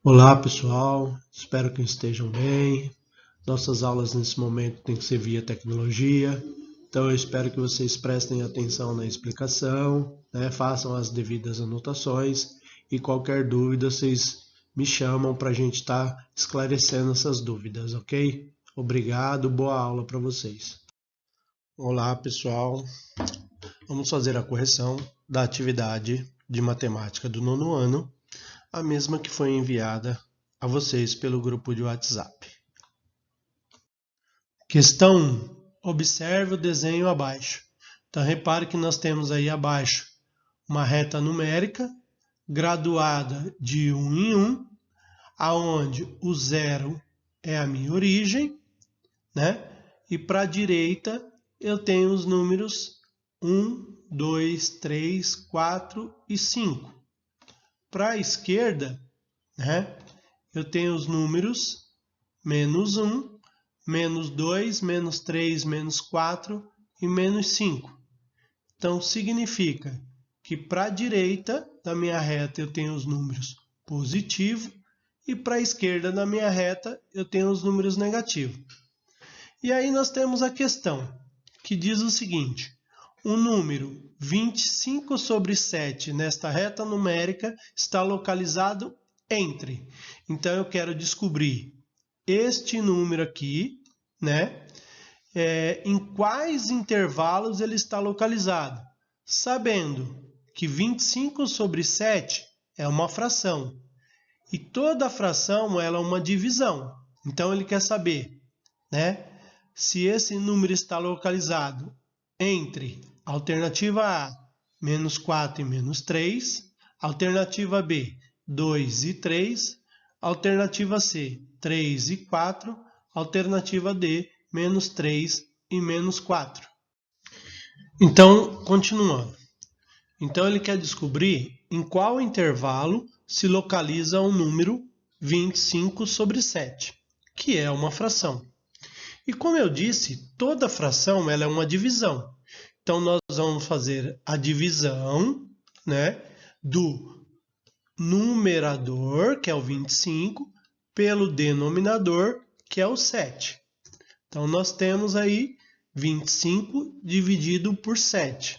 Olá pessoal, espero que estejam bem. Nossas aulas nesse momento têm que ser via tecnologia, então eu espero que vocês prestem atenção na explicação, façam as devidas anotações e qualquer dúvida vocês me chamam para a gente estar esclarecendo essas dúvidas, ok? Obrigado, boa aula para vocês. Olá pessoal, vamos fazer a correção da atividade de matemática do nono ano, a mesma que foi enviada a vocês pelo grupo de WhatsApp. Questão 1. Observe o desenho abaixo. Então, repare que nós temos aí abaixo uma reta numérica graduada de 1 em 1, aonde o 0 é a minha origem, né? E para a direita eu tenho os números 1, 2, 3, 4 e 5. Para a esquerda, né, eu tenho os números menos 1, menos 2, menos 3, menos 4 e menos 5. Então, significa que para a direita da minha reta eu tenho os números positivos e para a esquerda da minha reta eu tenho os números negativos. E aí nós temos a questão que diz o seguinte: o número 25 sobre 7 nesta reta numérica está localizado entre. Então eu quero descobrir este número aqui, né? Em quais intervalos ele está localizado, sabendo que 25 sobre 7 é uma fração e toda fração ela é uma divisão. Então ele quer saber, né, se esse número está localizado entre alternativa A, menos 4 e menos 3, alternativa B, 2 e 3, alternativa C, 3 e 4, alternativa D, menos 3 e menos 4. Então, continuando. Então, ele quer descobrir em qual intervalo se localiza o número 25 sobre 7, que é uma fração. E como eu disse, toda fração ela é uma divisão. Então, nós vamos fazer a divisão, né, do numerador, que é o 25, pelo denominador, que é o 7. Então, nós temos aí 25 dividido por 7.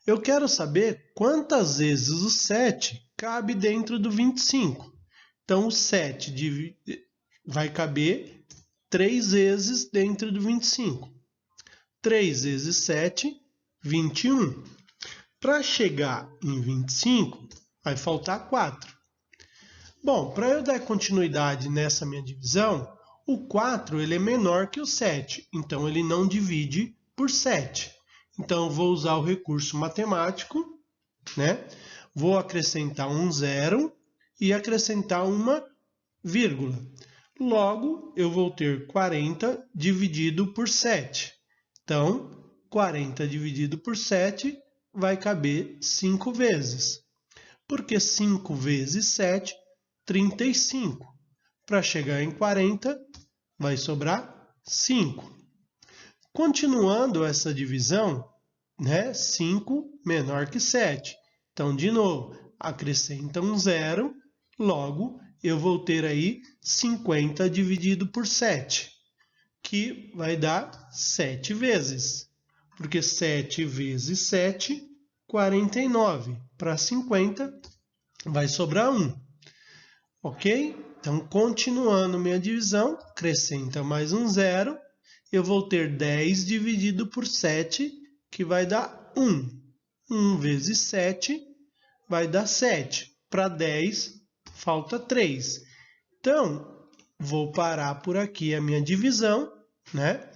Eu quero saber quantas vezes o 7 cabe dentro do 25. Então, o 7 vai caber 3 vezes dentro do 25. 3 vezes 7, 21. Para chegar em 25, vai faltar 4. Bom, para eu dar continuidade nessa minha divisão, o 4 ele é menor que o 7, então ele não divide por 7. Então, eu vou usar o recurso matemático, né? Vou acrescentar um zero e acrescentar uma vírgula. Logo, eu vou ter 40 dividido por 7. Então, 40 dividido por 7 vai caber 5 vezes. Porque 5 vezes 7, 35. Para chegar em 40, vai sobrar 5. Continuando essa divisão, né, 5 menor que 7. Então, de novo, acrescenta um zero, logo eu vou ter aí 50 dividido por 7, que vai dar 7 vezes. Porque 7 vezes 7, 49. Para 50, vai sobrar 1. Ok? Então, continuando minha divisão, acrescenta mais um zero. Eu vou ter 10 dividido por 7, que vai dar 1. 1 vezes 7 vai dar 7. Para 10, falta 3. Então, vou parar por aqui a minha divisão, né?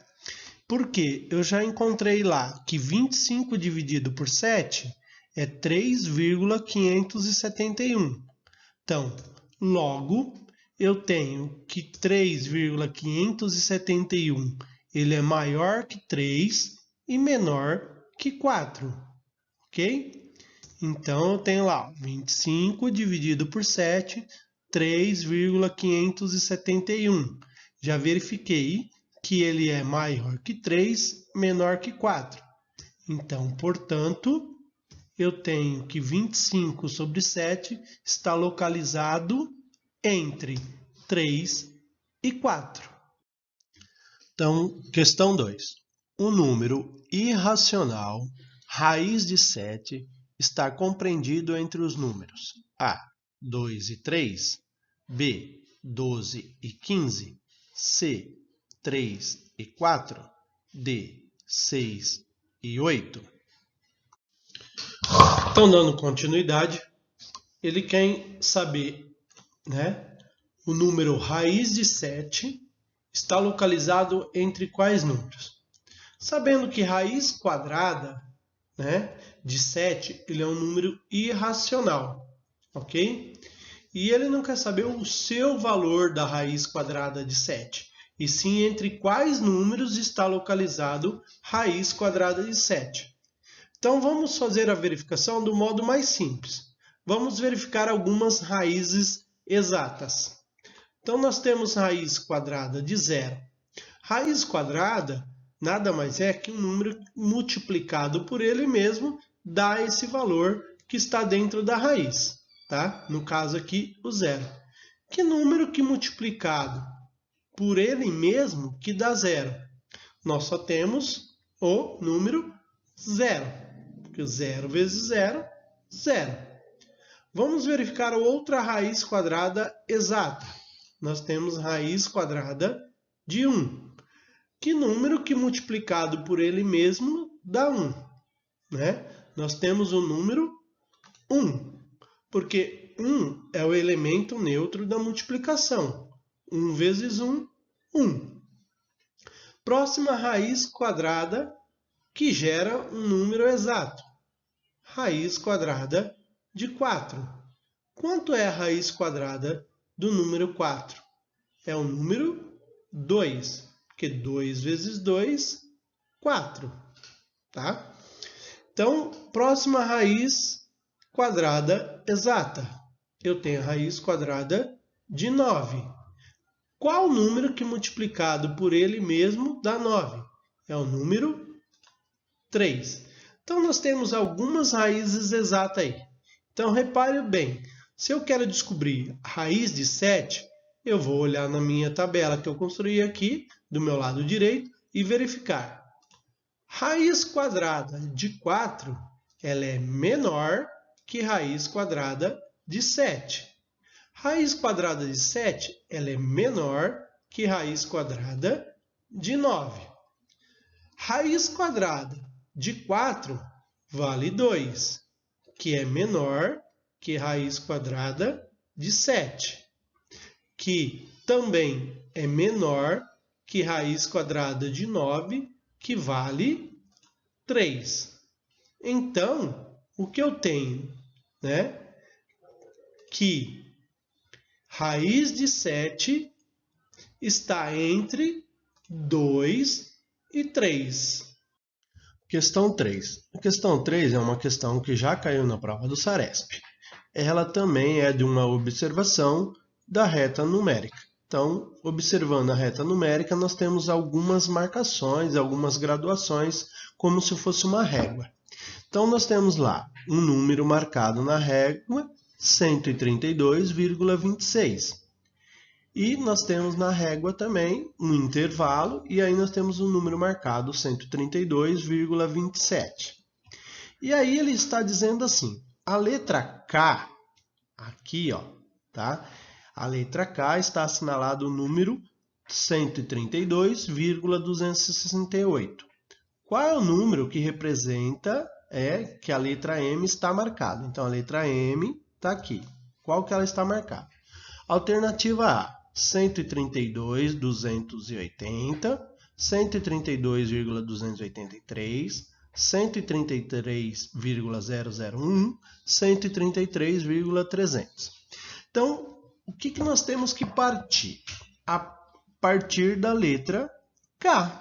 Porque eu já encontrei lá que 25 dividido por 7 é 3,571. Então, logo, eu tenho que 3,571 ele é maior que 3 e menor que 4, ok? Então, eu tenho lá 25 dividido por 7, 3,571. Já verifiquei que ele é maior que 3, menor que 4. Então, portanto, eu tenho que 25 sobre 7 está localizado entre 3 e 4. Então, questão 2. O número irracional raiz de 7 está compreendido entre os números A, 2 e 3, B, 12 e 15, C, 3 e 4, D, 6 e 8. Então, dando continuidade, ele quer saber, o número raiz de 7 está localizado entre quais números? Sabendo que raiz quadrada, de 7, ele é um número irracional, ok? E ele não quer saber o seu valor da raiz quadrada de 7, e sim entre quais números está localizado raiz quadrada de 7. Então, vamos fazer a verificação do modo mais simples. Vamos verificar algumas raízes exatas. Então, nós temos raiz quadrada de 0. Raiz quadrada nada mais é que um número multiplicado por ele mesmo dá esse valor que está dentro da raiz. Tá? No caso aqui, o 0. Que número que multiplicado por ele mesmo que dá 0? Nós só temos o número 0. Porque 0 vezes 0, 0. Vamos verificar outra raiz quadrada exata. Nós temos raiz quadrada de 1. Que número que multiplicado por ele mesmo dá 1? Nós temos o número 1. Porque 1 é o elemento neutro da multiplicação. 1 vezes 1, 1. Próxima raiz quadrada que gera um número exato. Raiz quadrada de 4. Quanto é a raiz quadrada do número 4? É o número 2. Porque 2 vezes 2, 4. Tá? Então, próxima raiz quadrada exata. Eu tenho a raiz quadrada de 9. Qual número que multiplicado por ele mesmo dá 9? É o número 3. Então, nós temos algumas raízes exatas aí. Então, repare bem. Se eu quero descobrir a raiz de 7, eu vou olhar na minha tabela que eu construí aqui, do meu lado direito, e verificar. Raiz quadrada de 4, ela é menor que raiz quadrada de 7. Raiz quadrada de 7, ela é menor que raiz quadrada de 9. Raiz quadrada de 4 vale 2, que é menor que raiz quadrada de 7, que também é menor que raiz quadrada de 9, que vale 3. Então, o que eu tenho? Que raiz de 7 está entre 2 e 3. Questão 3. A questão 3 é uma questão que já caiu na prova do Saresp. Ela também é de uma observação da reta numérica. Então, observando a reta numérica, nós temos algumas marcações, algumas graduações, como se fosse uma régua. Então, nós temos lá um número marcado na régua, 132,26. E nós temos na régua também um intervalo, e aí nós temos um número marcado, 132,27. E aí ele está dizendo assim, a letra K, aqui, tá? A letra K está assinalado o número 132,268. Qual é o número que representa que a letra M está marcada? Então, a letra M está aqui. Qual que ela está marcada? Alternativa A, 132,280, 132,283, 133,001, 133,300. Então, o que nós temos que partir? A partir da letra K,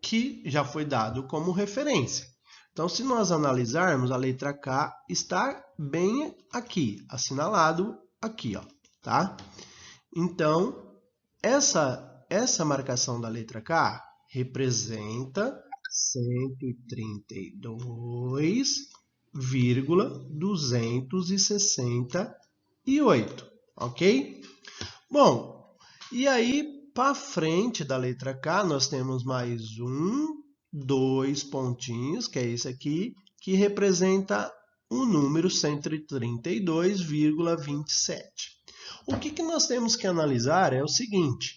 que já foi dado como referência. Então, se nós analisarmos, a letra K está bem aqui, assinalado aqui, tá? Então, essa marcação da letra K representa 132,268, ok? Bom, e aí, para frente da letra K, nós temos mais 2 pontinhos, que é esse aqui, que representa o número 132,27. O que nós temos que analisar é o seguinte: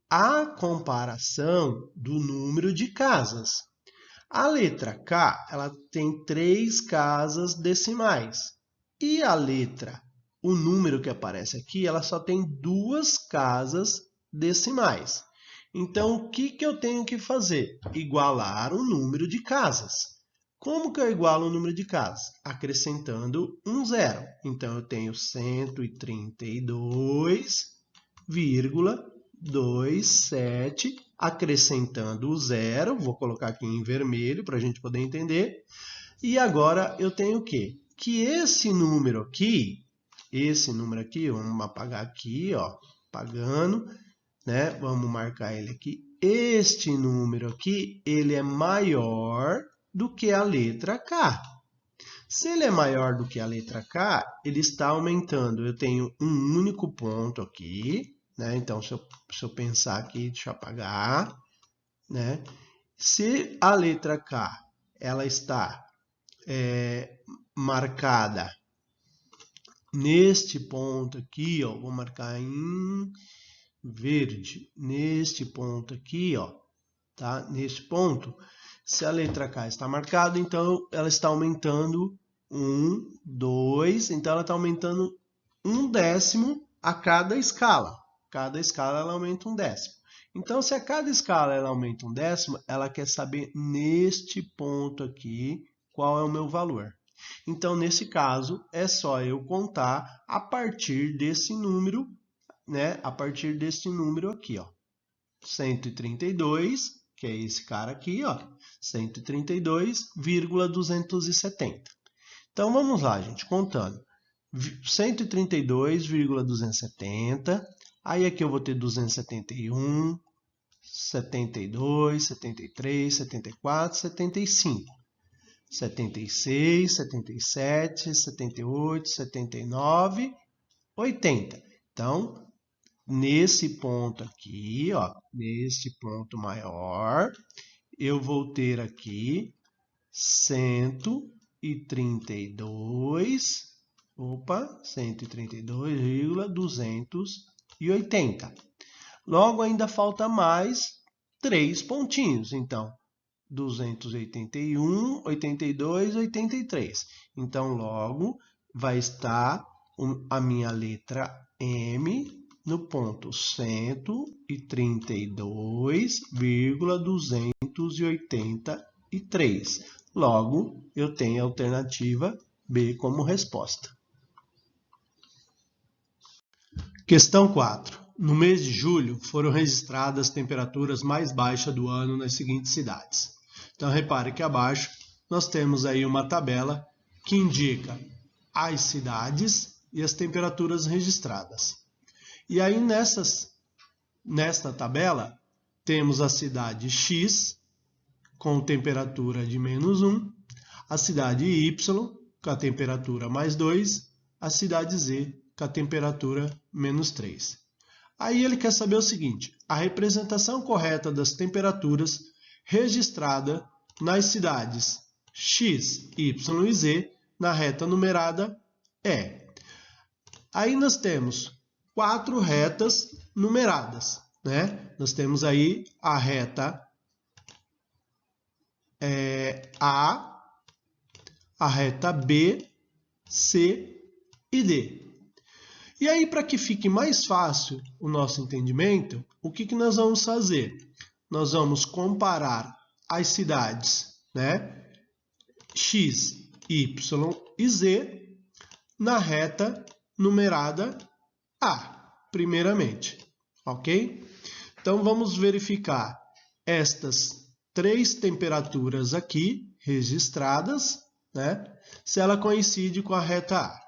a comparação do número de casas. A letra K, ela tem 3 casas decimais. E a letra, o número que aparece aqui, ela só tem 2 casas decimais. Então, o que eu tenho que fazer? Igualar o número de casas. Como que eu igualo o número de casas? Acrescentando um zero. Então, eu tenho 132,27, acrescentando o zero. Vou colocar aqui em vermelho para a gente poder entender. E agora eu tenho o quê? Que esse número aqui, vamos apagar aqui, ó, apagando, né? Vamos marcar ele aqui. Este número aqui, ele é maior do que a letra K. Se ele é maior do que a letra K, ele está aumentando. Eu tenho um único ponto aqui, né? Então, se eu pensar aqui, deixa eu apagar, né? Se a letra K, ela está marcada neste ponto aqui, ó, vou marcar em verde, neste ponto aqui, ó, tá? Neste ponto, se a letra K está marcada, então ela está aumentando 1, 2, então ela está aumentando 1/10 a cada escala. Cada escala ela aumenta 1/10. Então, se a cada escala ela aumenta 1/10, ela quer saber neste ponto aqui qual é o meu valor. Então, nesse caso, é só eu contar a partir desse número, né? A partir desse número aqui, ó. 132, que é esse cara aqui, ó. 132,270. Então, vamos lá, gente, contando. 132,270. Aí aqui eu vou ter 271, 72, 73, 74, 75. 76, 77, 78, 79, 80. Então, nesse ponto aqui, ó, nesse ponto maior, eu vou ter aqui 132,280. Logo, ainda falta mais 3 pontinhos. Então, 281, 82, 83. Então, logo, vai estar a minha letra M no ponto 132,283. Logo, eu tenho a alternativa B como resposta. Questão 4. No mês de julho, foram registradas as temperaturas mais baixas do ano nas seguintes cidades. Então, repare que abaixo nós temos aí uma tabela que indica as cidades e as temperaturas registradas. E aí, nesta tabela, temos a cidade X, com temperatura de -1, a cidade Y, com a temperatura +2, a cidade Z, com a temperatura -3. Aí ele quer saber o seguinte: a representação correta das temperaturas registrada nas cidades X, Y e Z na reta numerada é. Aí nós temos 4 retas numeradas, né? Nós temos aí a reta a reta B, C e D. E aí, para que fique mais fácil o nosso entendimento, o que nós vamos fazer? Nós vamos comparar as cidades, né? X, Y e Z na reta numerada A, primeiramente, ok? Então, vamos verificar estas 3 temperaturas aqui registradas, né? Se ela coincide com a reta A.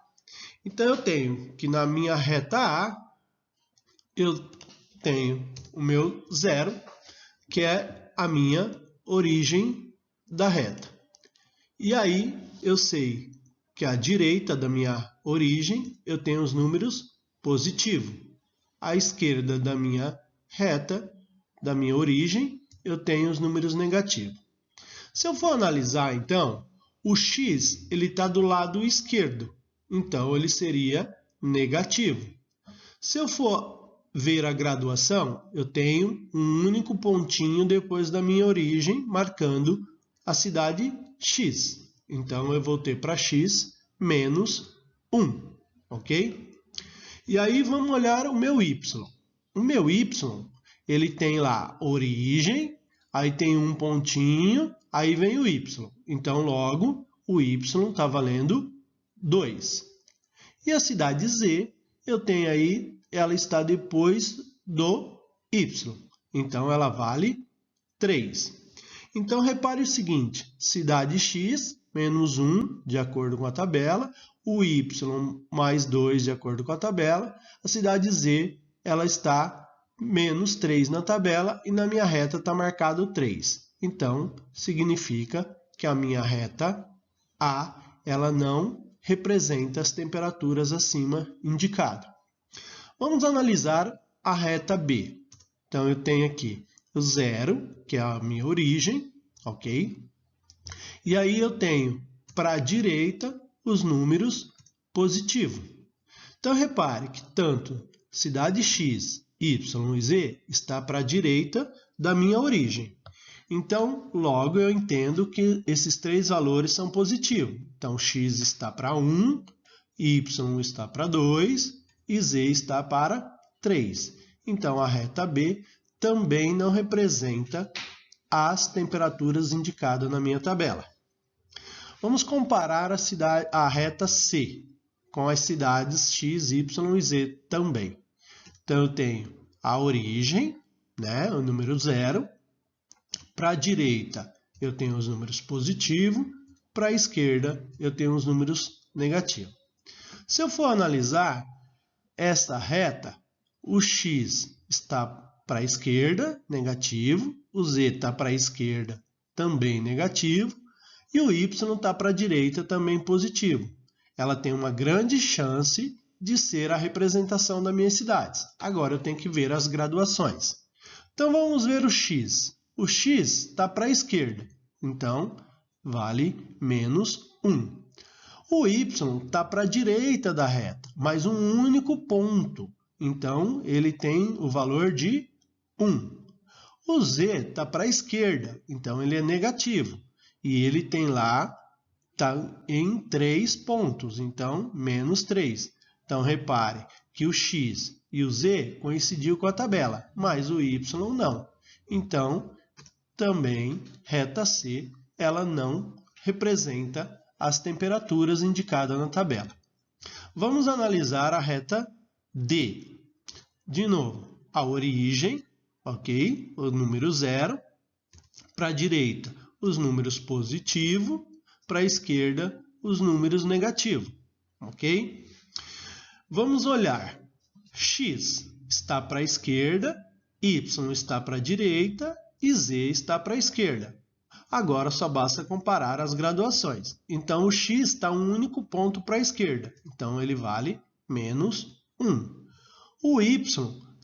Então, eu tenho que na minha reta A, eu tenho o meu zero, que é a minha origem da reta. E aí, eu sei que à direita da minha origem, eu tenho os números positivos. à esquerda da minha reta, da minha origem, eu tenho os números negativos. Se eu for analisar, então, o x está do lado esquerdo, então ele seria negativo. Se eu for ver a graduação, eu tenho um único pontinho depois da minha origem, marcando a cidade x. Então, eu vou ter para x menos 1, ok? E aí, vamos olhar o meu y. O meu y, ele tem lá origem, aí tem um pontinho, aí vem o y. Então, logo, o y está valendo 2. E a cidade z, eu tenho aí, ela está depois do y. Então, ela vale 3. Então, repare o seguinte, cidade x menos 1, de acordo com a tabela, o y mais 2, de acordo com a tabela, a cidade z, ela está menos 3 na tabela e na minha reta está marcado 3. Então, significa que a minha reta A, ela não representa as temperaturas acima indicado. Vamos analisar a reta B. Então, eu tenho aqui o 0, que é a minha origem, ok? E aí eu tenho para a direita os números positivos. Então, repare que tanto cidade x, y e z está para a direita da minha origem. Então, logo eu entendo que esses três valores são positivos. Então, x está para 1, y está para 2 e z está para 3. Então, a reta B também não representa as temperaturas indicadas na minha tabela. Vamos comparar a reta C com as cidades x, y e z também. Então, eu tenho a origem, né, o número 0. Para a direita, eu tenho os números positivos. Para a esquerda, eu tenho os números negativos. Se eu for analisar esta reta, o x está para a esquerda, negativo. O z está para a esquerda, também negativo. E o y está para a direita, também positivo. Ela tem uma grande chance de ser a representação das minhas cidades. Agora eu tenho que ver as graduações. Então vamos ver o x. O x está para a esquerda, então vale menos 1. O y está para a direita da reta, mas um único ponto, então ele tem o valor de 1. O z está para a esquerda, então ele é negativo. E ele tem lá, está em 3 pontos, então menos 3. Então repare que o x e o z coincidiu com a tabela, mas o y não. Então, também, reta C, ela não representa as temperaturas indicadas na tabela. Vamos analisar a reta D. De novo, a origem, ok? O número 0. Para a direita, os números positivos. Para a esquerda, os números negativos, ok? Vamos olhar. X está para a esquerda, Y está para a direita e Z está para a esquerda. Agora só basta comparar as graduações. Então, o x está um único ponto para a esquerda. Então, ele vale menos 1. O y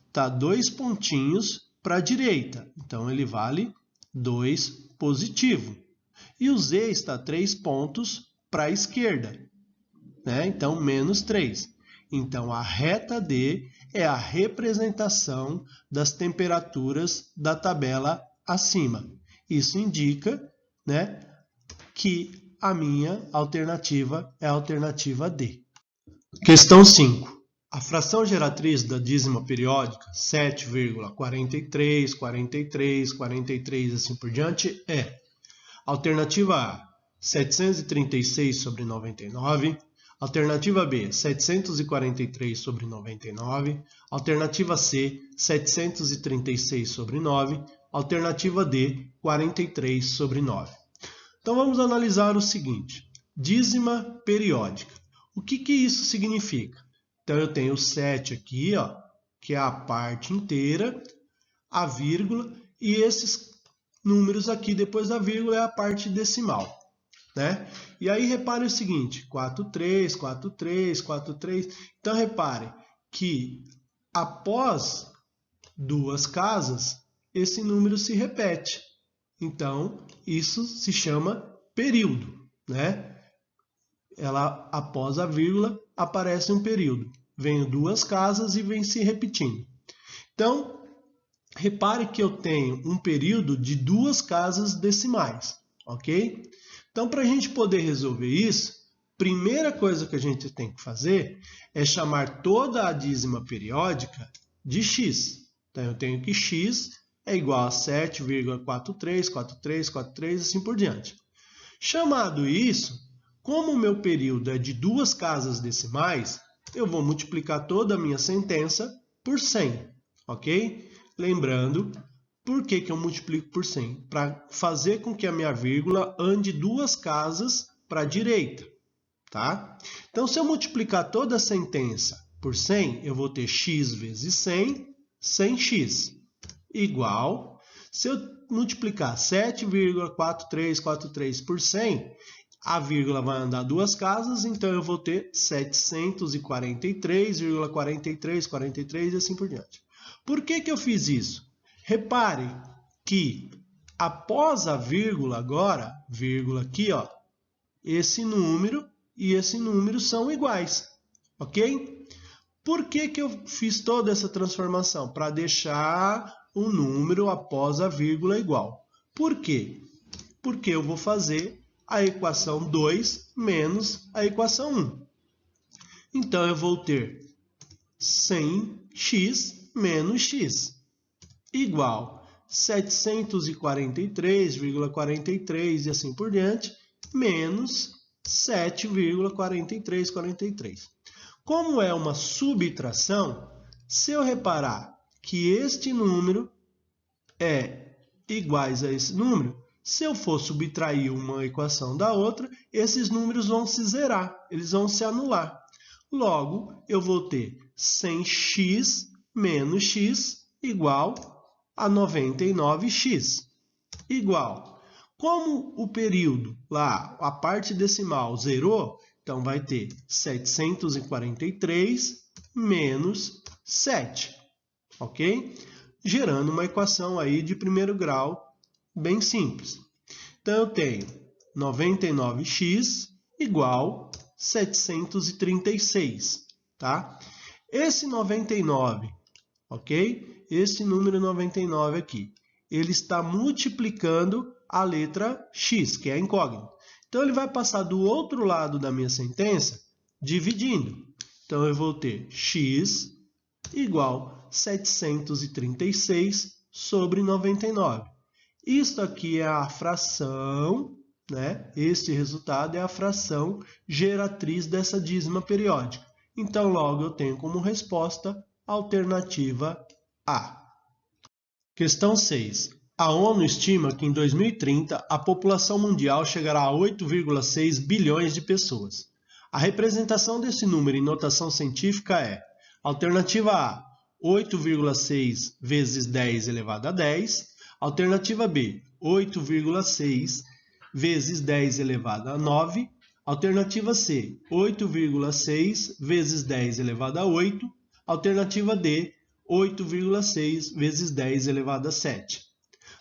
está 2 pontinhos para a direita. Então, ele vale 2 positivo. E o z está 3 pontos para a esquerda, né? Então, menos 3. Então, a reta D é a representação das temperaturas da tabela acima. Isso indica, né, que a minha alternativa é a alternativa D. Questão 5. A fração geratriz da dízima periódica, 7,43, 43, 43 e assim por diante, é alternativa A, 736 sobre 99, alternativa B, 743 sobre 99, alternativa C, 736 sobre 9, alternativa D, 43 sobre 9. Então vamos analisar o seguinte, dízima periódica. O que isso significa? Então eu tenho o 7 aqui, ó, que é a parte inteira, a vírgula, e esses números aqui depois da vírgula é a parte decimal, né? E aí repare o seguinte, 43, 43, 43. Então repare que após duas casas, esse número se repete. Então, isso se chama período, né? Após a vírgula, aparece um período. Vem duas casas e vem se repetindo. Então, repare que eu tenho um período de duas casas decimais, ok? Então, para a gente poder resolver isso, primeira coisa que a gente tem que fazer é chamar toda a dízima periódica de x. Então, eu tenho que x é igual a 7,434343, assim por diante. Chamado isso, como o meu período é de duas casas decimais, eu vou multiplicar toda a minha sentença por 100, ok? Lembrando, por que eu multiplico por 100? Para fazer com que a minha vírgula ande duas casas para a direita, tá? Então, se eu multiplicar toda a sentença por 100, eu vou ter x vezes 100, 100x, igual, se eu multiplicar 7,4343 por 100, a vírgula vai andar duas casas, então eu vou ter 743,4343 e assim por diante. Por que eu fiz isso? Repare que após a vírgula agora, vírgula aqui, ó, esse número e esse número são iguais, ok? Por que eu fiz toda essa transformação? Para deixar o número após a vírgula igual. Por quê? Porque eu vou fazer a equação 2 menos a equação 1. Então, eu vou ter 100x menos x igual 743,43 e assim por diante, menos 7,4343. Como é uma subtração, se eu reparar que este número é iguais a esse número, se eu for subtrair uma equação da outra, esses números vão se zerar, eles vão se anular. Logo, eu vou ter 100x menos x igual a 99x. Igual. Como o período lá, a parte decimal zerou, então vai ter 743 menos 7, ok? Gerando uma equação aí de primeiro grau bem simples. Então, eu tenho 99x igual 736, tá? Esse 99, ok? Esse número 99 aqui, ele está multiplicando a letra x, que é a incógnita. Então, ele vai passar do outro lado da minha sentença, dividindo. Então, eu vou ter x igual 736 sobre 99. Isso aqui é a fração, né? Este resultado é a fração geratriz dessa dízima periódica. Então, logo, eu tenho como resposta a alternativa A. Questão 6. A ONU estima que em 2030 a população mundial chegará a 8,6 bilhões de pessoas. A representação desse número em notação científica é: alternativa A, 8,6 vezes 10 elevado a 10. Alternativa B, 8,6 vezes 10 elevado a 9. Alternativa C, 8,6 vezes 10 elevado a 8. Alternativa D, 8,6 vezes 10 elevado a 7.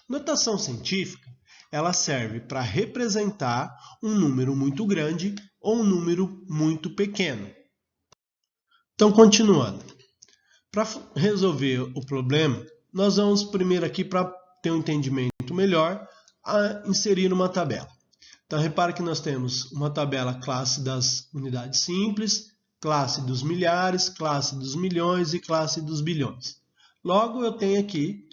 Notação científica, ela serve para representar um número muito grande ou um número muito pequeno. Então, continuando. Para resolver o problema, nós vamos primeiro aqui, para ter um entendimento melhor, a inserir uma tabela. Então, repare que nós temos uma tabela classe das unidades simples, classe dos milhares, classe dos milhões e classe dos bilhões. Logo, eu tenho aqui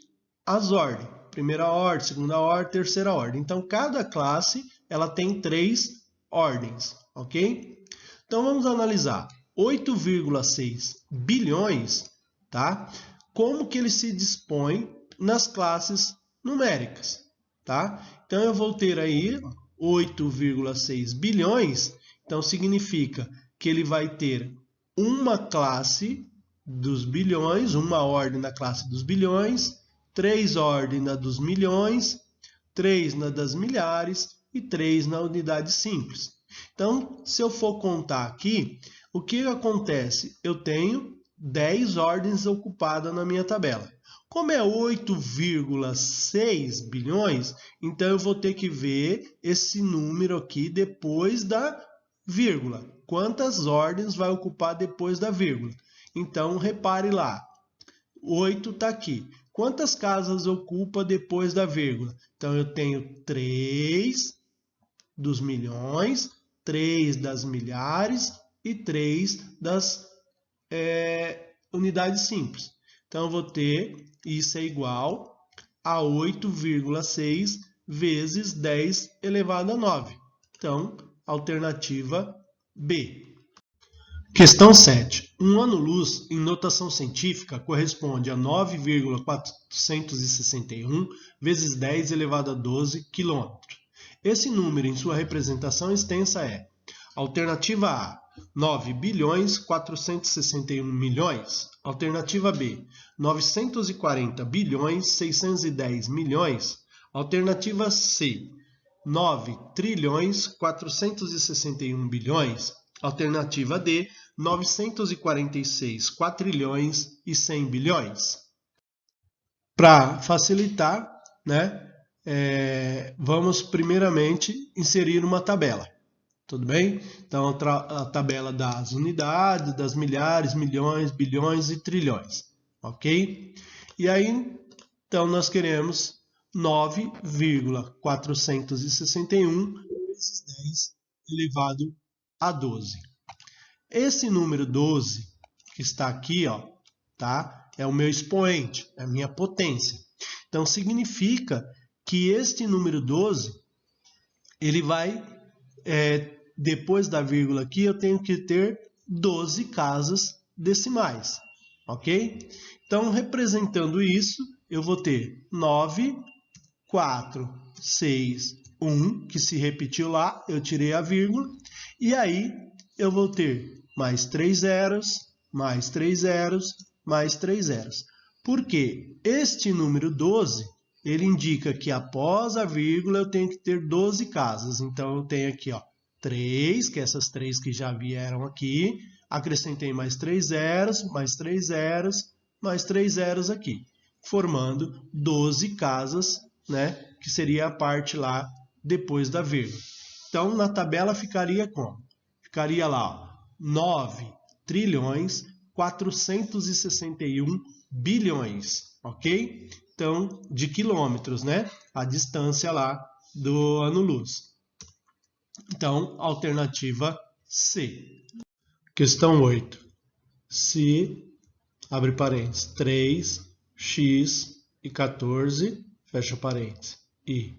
as ordens. Primeira ordem, segunda ordem, terceira ordem. Então, cada classe ela tem 3 ordens, ok? Então, vamos analisar 8,6 bilhões, tá? Como que ele se dispõe nas classes numéricas, tá? Então, eu vou ter aí 8,6 bilhões, então significa que ele vai ter uma classe dos bilhões, uma ordem na classe dos bilhões, 3 ordens na dos milhões, 3 na das milhares e 3 na unidade simples. Então, se eu for contar aqui, o que acontece? Eu tenho 10 ordens ocupadas na minha tabela. Como é 8,6 bilhões, então eu vou ter que ver esse número aqui depois da vírgula. Quantas ordens vai ocupar depois da vírgula? Então, repare lá. 8 está aqui. Quantas casas ocupa depois da vírgula? Então, eu tenho 3 dos milhões, 3 das milhares e 3 das unidades simples. Então, eu vou ter isso é igual a 8,6 vezes 10 elevado a 9. Então, alternativa B. Questão 7. Um ano-luz em notação científica corresponde a 9,461 vezes 10 elevado a 12 km. Esse número em sua representação extensa é: alternativa A, 9 bilhões 461 milhões. Alternativa B, 940 bilhões 610 milhões. Alternativa C, 9 trilhões 461 bilhões. Alternativa D, 946 quatrilhões e 100 bilhões. Para facilitar, vamos primeiramente inserir uma tabela. Tudo bem? Então, a tabela das unidades, das milhares, milhões, bilhões e trilhões. Ok? E aí, então, nós queremos 9,461 vezes 10 elevado a 12. Esse número 12, que está aqui, ó, tá? É o meu expoente, é a minha potência. Então, significa que este número 12, ele vai... depois da vírgula aqui, eu tenho que ter 12 casas decimais, ok? Então, representando isso, eu vou ter 9, 4, 6, 1, que se repetiu lá, eu tirei a vírgula, e aí eu vou ter mais 3 zeros, mais 3 zeros, mais 3 zeros. Porque este número 12... ele indica que após a vírgula eu tenho que ter 12 casas. Então, eu tenho aqui, ó, 3, que é essas 3 que já vieram aqui. Acrescentei mais 3 zeros, mais 3 zeros, mais 3 zeros aqui. Formando 12 casas, que seria a parte lá depois da vírgula. Então, na tabela ficaria como? Ficaria lá, ó, 9 trilhões 461 bilhões, ok? Então, de quilômetros, a distância lá do ano-luz. Então, alternativa C. Questão 8. Se, abre parênteses, 3x e 14, fecha parênteses, e,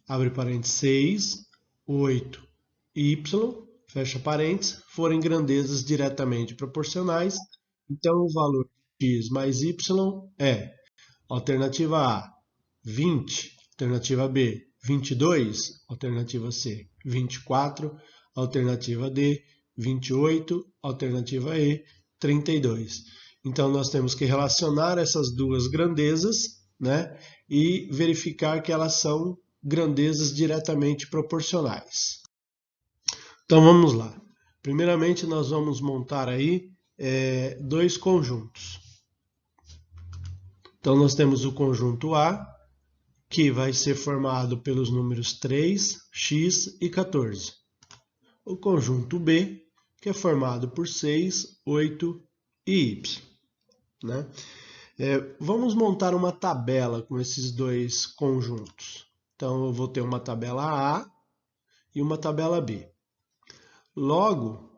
abre parênteses, 6, 8, y, fecha parênteses, forem grandezas diretamente proporcionais, então o valor de x mais y é: alternativa A, 20. Alternativa B, 22. Alternativa C, 24. Alternativa D, 28. Alternativa E, 32. Então, nós temos que relacionar essas duas grandezas, e verificar que elas são grandezas diretamente proporcionais. Então, vamos lá. Primeiramente, nós vamos montar aí dois conjuntos. Então, nós temos o conjunto A, que vai ser formado pelos números 3, x e 14. O conjunto B, que é formado por 6, 8 e y. Vamos montar uma tabela com esses dois conjuntos. Então, eu vou ter uma tabela A e uma tabela B. Logo,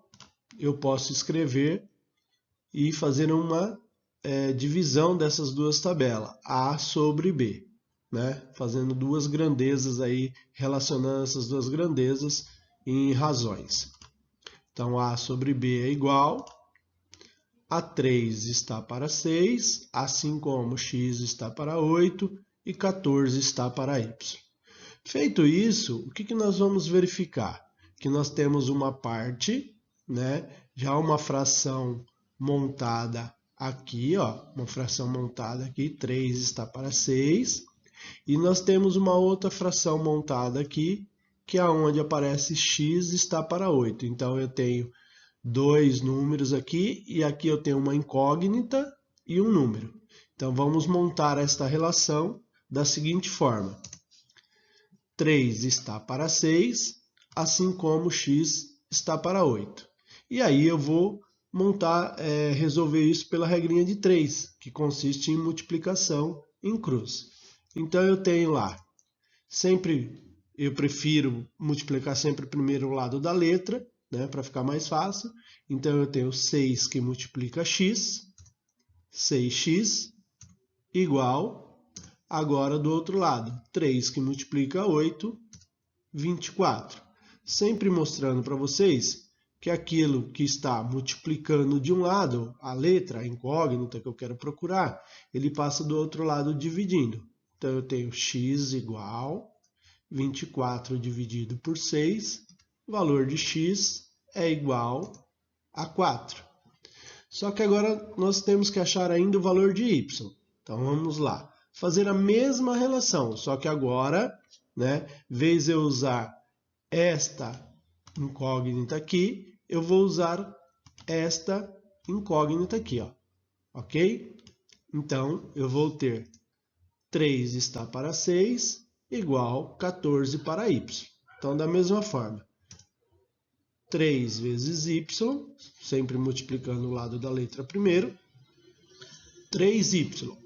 eu posso escrever e fazer uma divisão dessas duas tabelas, A sobre B, fazendo duas grandezas aí, relacionando essas duas grandezas em razões. Então, A sobre B é igual a 3 está para 6, assim como x está para 8 e 14 está para y. Feito isso, o que nós vamos verificar? Que nós temos uma parte, já uma fração montada aqui, ó, uma fração montada aqui, 3 está para 6, e nós temos uma outra fração montada aqui, que é onde aparece x está para 8. Então, eu tenho dois números aqui e aqui eu tenho uma incógnita e um número. Então, vamos montar esta relação da seguinte forma. 3 está para 6, assim como x está para 8. E aí eu vou resolver isso pela regrinha de 3, que consiste em multiplicação em cruz. Então, eu tenho lá, eu prefiro multiplicar sempre primeiro o lado da letra, né, para ficar mais fácil. Então, eu tenho 6 que multiplica x, 6x, igual, agora do outro lado, 3 que multiplica 8, 24. Sempre mostrando para vocês que aquilo que está multiplicando de um lado, a letra, a incógnita que eu quero procurar, ele passa do outro lado dividindo. Então, eu tenho x igual 24 dividido por 6, o valor de x é igual a 4. Só que agora nós temos que achar ainda o valor de y. Então, vamos lá. Fazer a mesma relação, só que agora, né, vez eu usar esta incógnita aqui, eu vou usar esta incógnita aqui, ó. Ok? Então, eu vou ter 3 está para 6, igual 14 para y. Então, da mesma forma, 3 vezes y, sempre multiplicando o lado da letra primeiro, 3y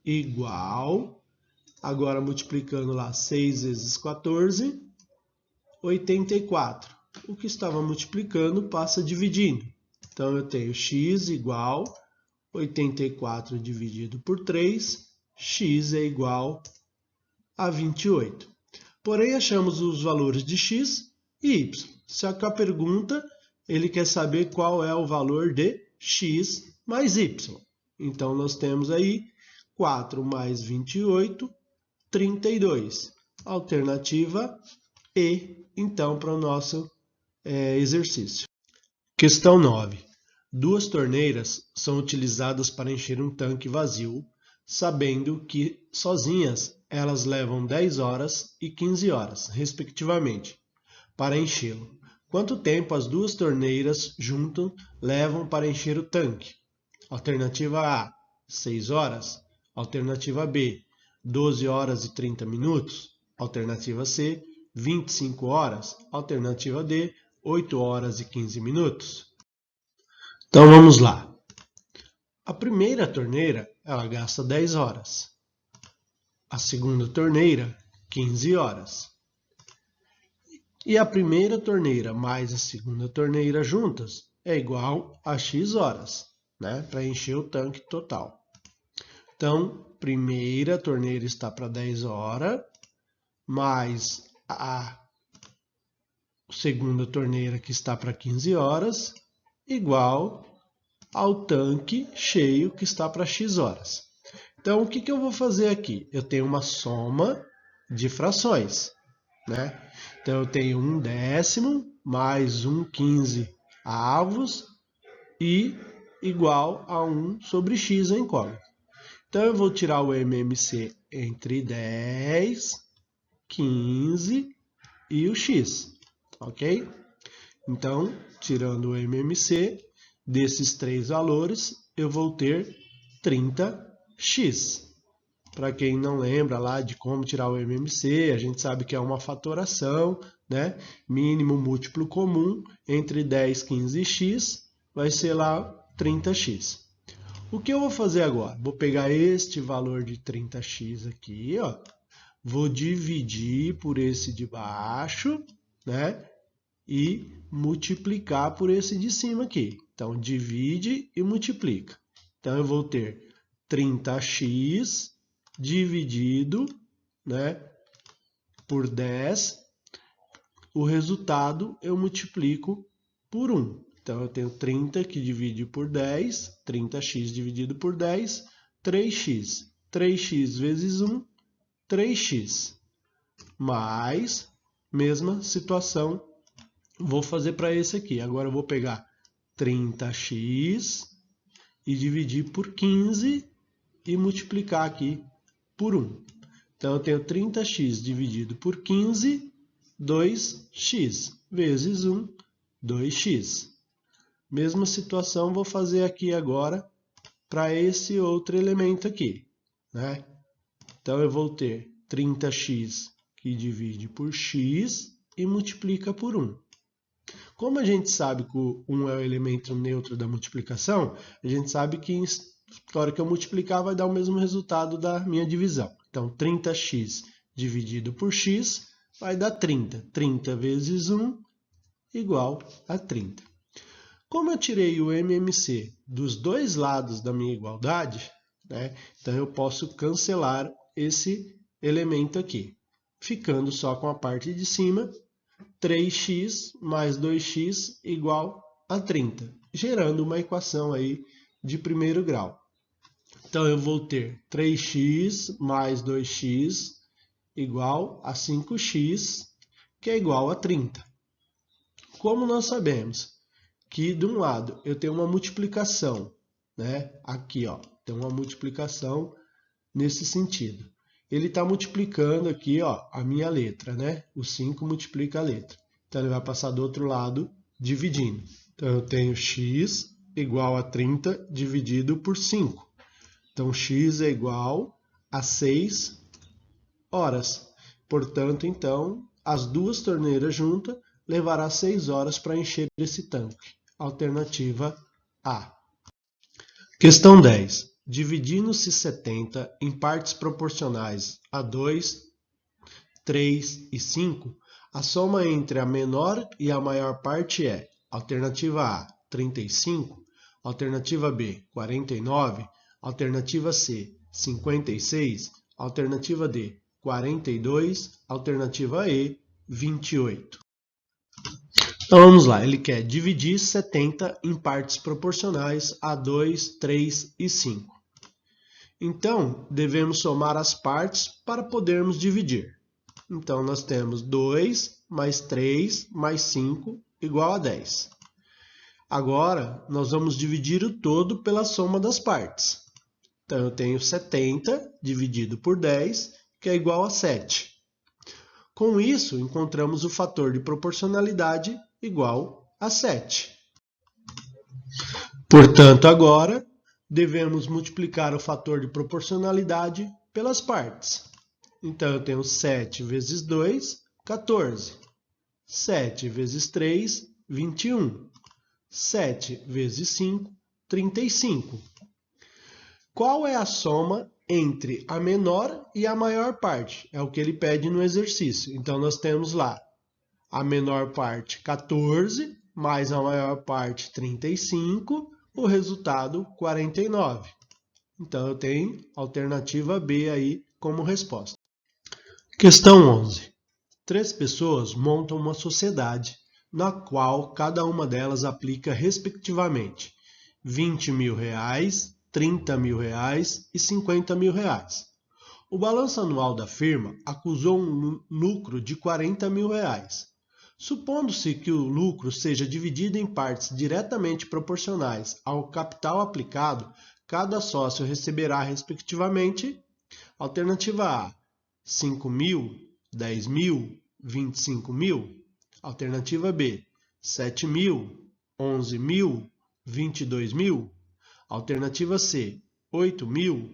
igual, agora multiplicando lá 6 vezes 14, 84. O que estava multiplicando passa dividindo. Então, eu tenho x igual 84 dividido por 3, x é igual a 28. Porém, achamos os valores de x e y. Só que a pergunta, ele quer saber qual é o valor de x mais y. Então, nós temos aí 4 mais 28, 32. Alternativa E, então, para o nosso exercício. Questão 9. Duas torneiras são utilizadas para encher um tanque vazio, sabendo que, sozinhas, elas levam 10 horas e 15 horas, respectivamente, para enchê-lo. Quanto tempo as duas torneiras juntas levam para encher o tanque? Alternativa A, 6 horas. Alternativa B, 12 horas e 30 minutos. Alternativa C, 25 horas. Alternativa D, 8 horas e 15 minutos. Então, vamos lá. A primeira torneira, ela gasta 10 horas. A segunda torneira, 15 horas. E a primeira torneira mais a segunda torneira juntas é igual a x horas, né? Para encher o tanque total. Então, primeira torneira está para 10 horas, mais a segunda torneira que está para 15 horas, igual ao tanque cheio que está para x horas. Então, o que eu vou fazer aqui? Eu tenho uma soma de frações, né? Então, eu tenho 1/10 mais 1/15 avos e igual a 1 sobre x, a incógnita. Então, eu vou tirar o MMC entre 10, 15 e o x, ok? Então, tirando o MMC, desses três valores, eu vou ter 30x. Para quem não lembra lá de como tirar o MMC, a gente sabe que é uma fatoração, né? Mínimo múltiplo comum entre 10, 15 e x, vai ser lá 30x. O que eu vou fazer agora? Vou pegar este valor de 30x aqui, ó, vou dividir por esse de baixo, né? E multiplicar por esse de cima aqui. Então, divide e multiplica. Então, eu vou ter 30x dividido, né, por 10. O resultado eu multiplico por 1. Então, eu tenho 30 que divide por 10, 30x dividido por 10, 3x. 3x vezes 1, 3x. Mais, mesma situação, vou fazer para esse aqui. Agora eu vou pegar 30x e dividir por 15 e multiplicar aqui por 1. Então, eu tenho 30x dividido por 15, 2x, vezes 1, 2x. Mesma situação vou fazer aqui agora para esse outro elemento aqui, né? Então eu vou ter 30x que divide por x e multiplica por 1. Como a gente sabe que o 1 é o elemento neutro da multiplicação, a gente sabe que na hora que eu multiplicar vai dar o mesmo resultado da minha divisão. Então 30x dividido por x vai dar 30. 30 vezes 1 igual a 30. Como eu tirei o MMC dos dois lados da minha igualdade, né, então eu posso cancelar esse elemento aqui, ficando só com a parte de cima, 3x mais 2x igual a 30, gerando uma equação aí de primeiro grau. Então eu vou ter 3x mais 2x igual a 5x, que é igual a 30. Como nós sabemos que de um lado eu tenho uma multiplicação, né? Aqui, ó, tem uma multiplicação nesse sentido. Ele está multiplicando aqui, ó, a minha letra, né? O 5 multiplica a letra. Então ele vai passar do outro lado dividindo. Então eu tenho x igual a 30 dividido por 5. Então x é igual a 6 horas. Portanto, então, as duas torneiras juntas levará 6 horas para encher esse tanque. Alternativa A. Questão 10. Dividindo-se 70 em partes proporcionais a 2, 3 e 5, a soma entre a menor e a maior parte é: alternativa A, 35, alternativa B, 49, alternativa C, 56, alternativa D, 42, alternativa E, 28. Então vamos lá, ele quer dividir 70 em partes proporcionais a 2, 3 e 5. Então, devemos somar as partes para podermos dividir. Então, nós temos 2 mais 3 mais 5 igual a 10. Agora, nós vamos dividir o todo pela soma das partes. Então, eu tenho 70 dividido por 10, que é igual a 7. Com isso, encontramos o fator de proporcionalidade igual a 7. Portanto, agora, devemos multiplicar o fator de proporcionalidade pelas partes. Então, eu tenho 7 vezes 2, 14. 7 vezes 3, 21. 7 vezes 5, 35. Qual é a soma entre a menor e a maior parte? É o que ele pede no exercício. Então, nós temos lá a menor parte 14, mais a maior parte 35, o resultado 49. Então, eu tenho a alternativa B aí como resposta. Questão 11. 3 pessoas montam uma sociedade, na qual cada uma delas aplica, respectivamente, R$20.000, R$30.000 e R$50.000. O balanço anual da firma acusou um lucro de R$40.000. Supondo-se que o lucro seja dividido em partes diretamente proporcionais ao capital aplicado, cada sócio receberá, respectivamente, alternativa A, 5.000, 10.000, 25.000. Alternativa B, 7.000, 11.000, 22.000. Alternativa C, 8.000,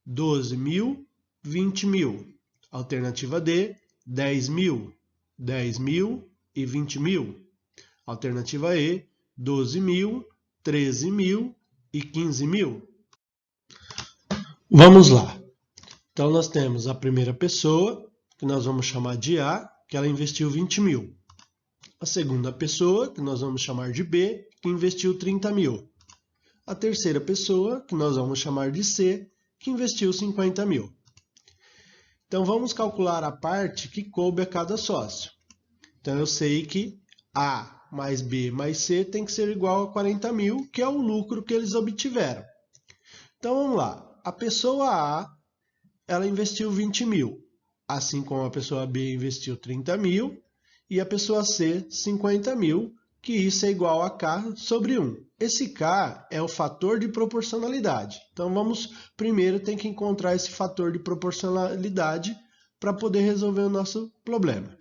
12.000, 20.000. Alternativa D, 10.000, 10.000 e 20.000. Alternativa E, 12.000, 13.000 e 15.000. Vamos lá. Então, nós temos a primeira pessoa, que nós vamos chamar de A, que ela investiu 20.000. A segunda pessoa, que nós vamos chamar de B, que investiu 30.000. A terceira pessoa, que nós vamos chamar de C, que investiu 50.000. Então, vamos calcular a parte que coube a cada sócio. Então, eu sei que A mais B mais C tem que ser igual a 40.000, que é o lucro que eles obtiveram. Então, vamos lá. A pessoa A, ela investiu 20.000, assim como a pessoa B investiu 30.000 e a pessoa C 50.000, que isso é igual a K sobre 1. Esse K é o fator de proporcionalidade. Então, vamos primeiro ter que encontrar esse fator de proporcionalidade para poder resolver o nosso problema.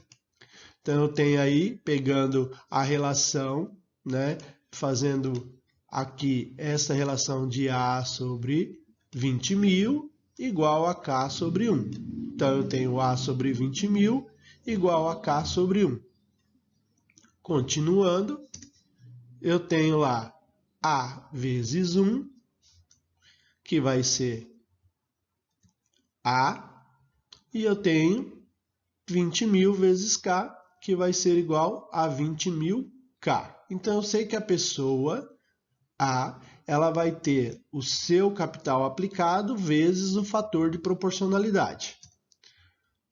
Então, eu tenho aí, pegando a relação, né, fazendo aqui essa relação de A sobre 20.000 igual a K sobre 1. Então, eu tenho A sobre 20.000 igual a K sobre 1. Continuando, eu tenho lá A vezes 1, que vai ser A, e eu tenho 20.000 vezes K, que vai ser igual a 20.000K. Então, eu sei que a pessoa A, ela vai ter o seu capital aplicado vezes o fator de proporcionalidade.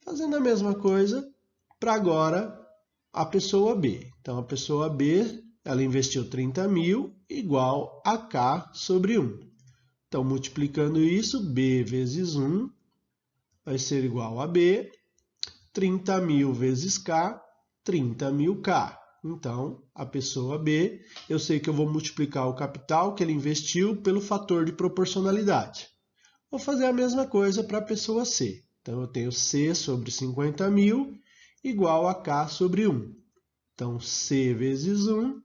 Fazendo a mesma coisa para agora a pessoa B. Então, a pessoa B, ela investiu 30.000 igual a K sobre 1. Então, multiplicando isso, B vezes 1 vai ser igual a B. 30.000 vezes K, 30.000K. Então, a pessoa B, eu sei que eu vou multiplicar o capital que ele investiu pelo fator de proporcionalidade. Vou fazer a mesma coisa para a pessoa C. Então, eu tenho C sobre 50.000 igual a K sobre 1. Então, C vezes 1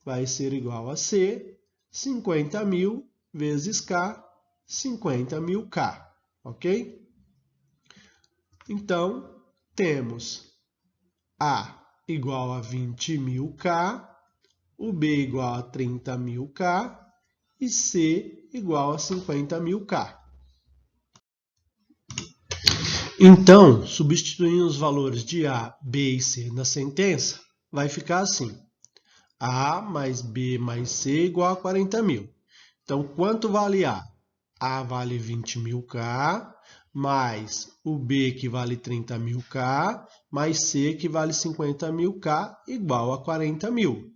vai ser igual a C, 50.000 vezes K, 50.000K. Ok? Então, temos A igual a 20.000K, o B igual a 30.000K e C igual a 50.000K. Então, substituindo os valores de A, B e C na sentença, vai ficar assim. A mais B mais C igual a 40.000. Então, quanto vale A? A vale 20.000K, mais o B que vale 30.000K, mais C que vale 50.000K, igual a 40.000.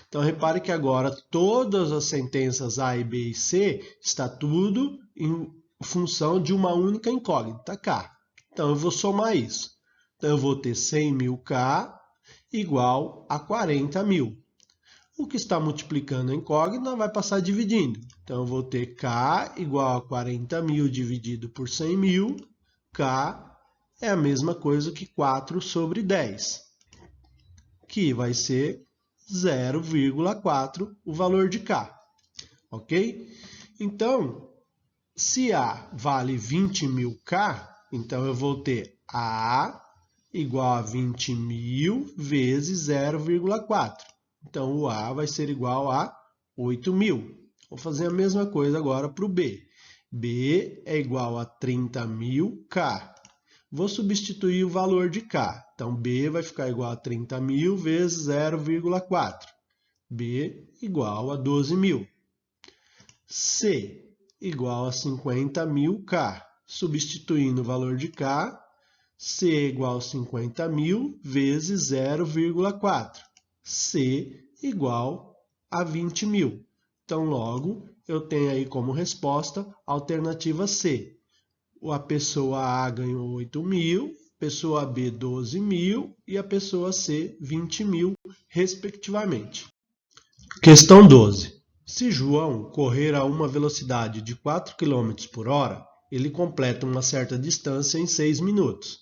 Então, repare que agora todas as sentenças A, e B e C está tudo em função de uma única incógnita, K. Então, eu vou somar isso. Então, eu vou ter 100.000K igual a 40.000. O que está multiplicando a incógnita vai passar dividindo. Então, eu vou ter K igual a 40.000 dividido por 100.000. K é a mesma coisa que 4 sobre 10, que vai ser 0,4 o valor de K. Ok? Então, se A vale 20.000K, então eu vou ter A igual a 20.000 vezes 0,4. Então, o A vai ser igual a 8.000. Vou fazer a mesma coisa agora para o B. B é igual a 30.000K. Vou substituir o valor de K. Então, B vai ficar igual a 30.000 vezes 0,4. B igual a 12.000. C igual a 50.000K. Substituindo o valor de K, C é igual a 50.000 vezes 0,4. C igual a 20.000. Então, logo, eu tenho aí como resposta a alternativa C. A pessoa A ganhou 8.000, a pessoa B 12.000 e a pessoa C 20.000, respectivamente. Questão 12. Se João correr a uma velocidade de 4 km por hora, ele completa uma certa distância em 6 minutos.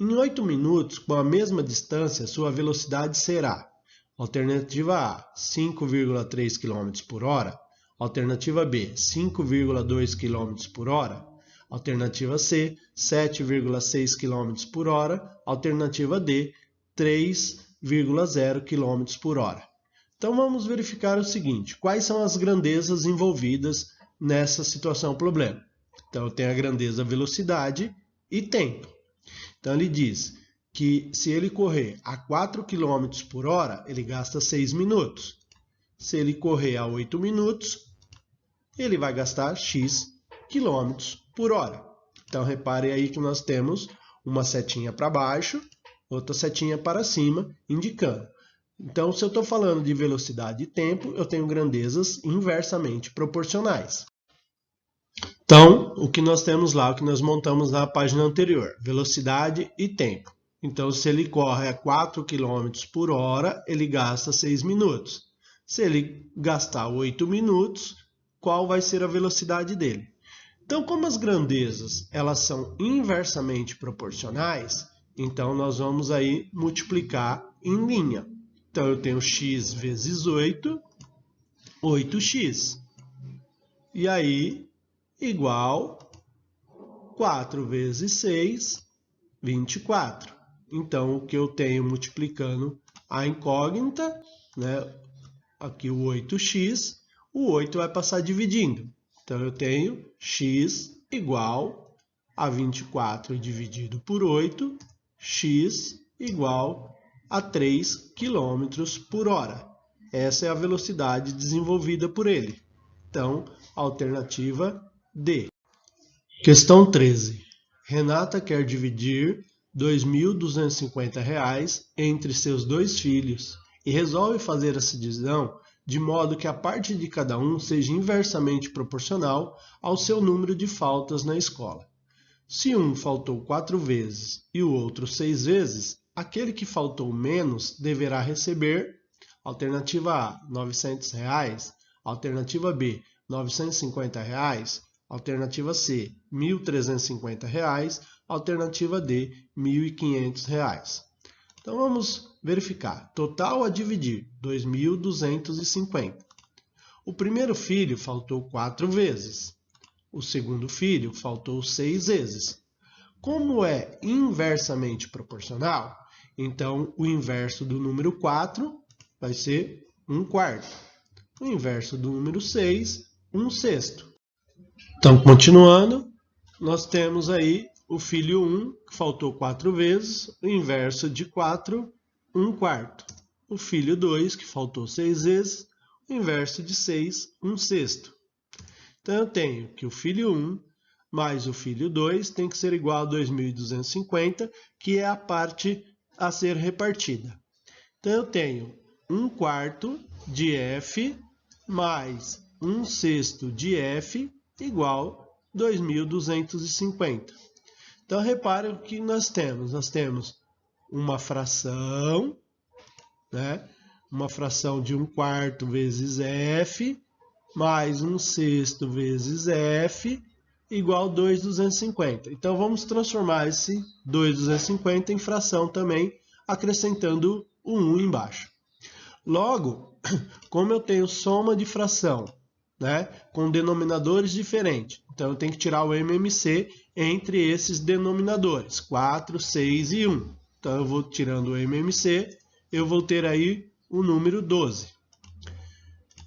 Em 8 minutos, com a mesma distância, sua velocidade será: alternativa A, 5,3 km por hora. Alternativa B, 5,2 km por hora. Alternativa C, 7,6 km por hora. Alternativa D, 3,0 km por hora. Então, vamos verificar o seguinte: quais são as grandezas envolvidas nessa situação problema? Então, eu tenho a grandeza velocidade e tempo. Então, ele diz que se ele correr a 4 km por hora, ele gasta 6 minutos. Se ele correr a 8 minutos, ele vai gastar X km por hora. Então, repare aí que nós temos uma setinha para baixo, outra setinha para cima, indicando. Então, se eu estou falando de velocidade e tempo, eu tenho grandezas inversamente proporcionais. Então, o que nós temos lá, o que nós montamos na página anterior, velocidade e tempo. Então, se ele corre a 4 km por hora, ele gasta 6 minutos. Se ele gastar 8 minutos, qual vai ser a velocidade dele? Então, como as grandezas elas são inversamente proporcionais, então nós vamos aí multiplicar em linha. Então, eu tenho x vezes 8 8x. E aí, igual 4 vezes 6, 24. Então, o que eu tenho multiplicando a incógnita, né? Aqui o 8x, o 8 vai passar dividindo. Então, eu tenho x igual a 24 dividido por 8, x igual a 3 km por hora. Essa é a velocidade desenvolvida por ele. Então, alternativa D. Questão 13. Renata quer dividir R$ 2.250 entre seus dois filhos e resolve fazer essa divisão de modo que a parte de cada um seja inversamente proporcional ao seu número de faltas na escola. Se um faltou 4 vezes e o outro 6 vezes, aquele que faltou menos deverá receber, alternativa A, R$ 900, alternativa B, R$ 950, alternativa C, R$ 1.350, alternativa D, R$ 1.500. Então vamos verificar. Total a dividir, 2.250. O primeiro filho faltou 4 vezes. O segundo filho faltou 6 vezes. Como é inversamente proporcional, então o inverso do número 4 vai ser 1/4. O inverso do número 6, 1/6. Então, continuando, nós temos aí o filho 1, que faltou 4 vezes, o inverso de 4, 1/4. O filho 2, que faltou 6 vezes, o inverso de 6, 1/6. Então, eu tenho que o filho 1 mais o filho 2 tem que ser igual a 2.250, que é a parte a ser repartida. Então, eu tenho 1/4 de f mais 1/6 de f igual 2.250. Então, repare o que nós temos. Nós temos uma fração, né? Uma fração de 1/4 vezes f, mais 1/6 vezes f, igual a 2.250. Então, vamos transformar esse 2.250 em fração também, acrescentando o 1 embaixo. Logo, como eu tenho soma de fração, né, com denominadores diferentes, então eu tenho que tirar o MMC entre esses denominadores, 4, 6 e 1. Então eu vou tirando o MMC, eu vou ter aí o número 12.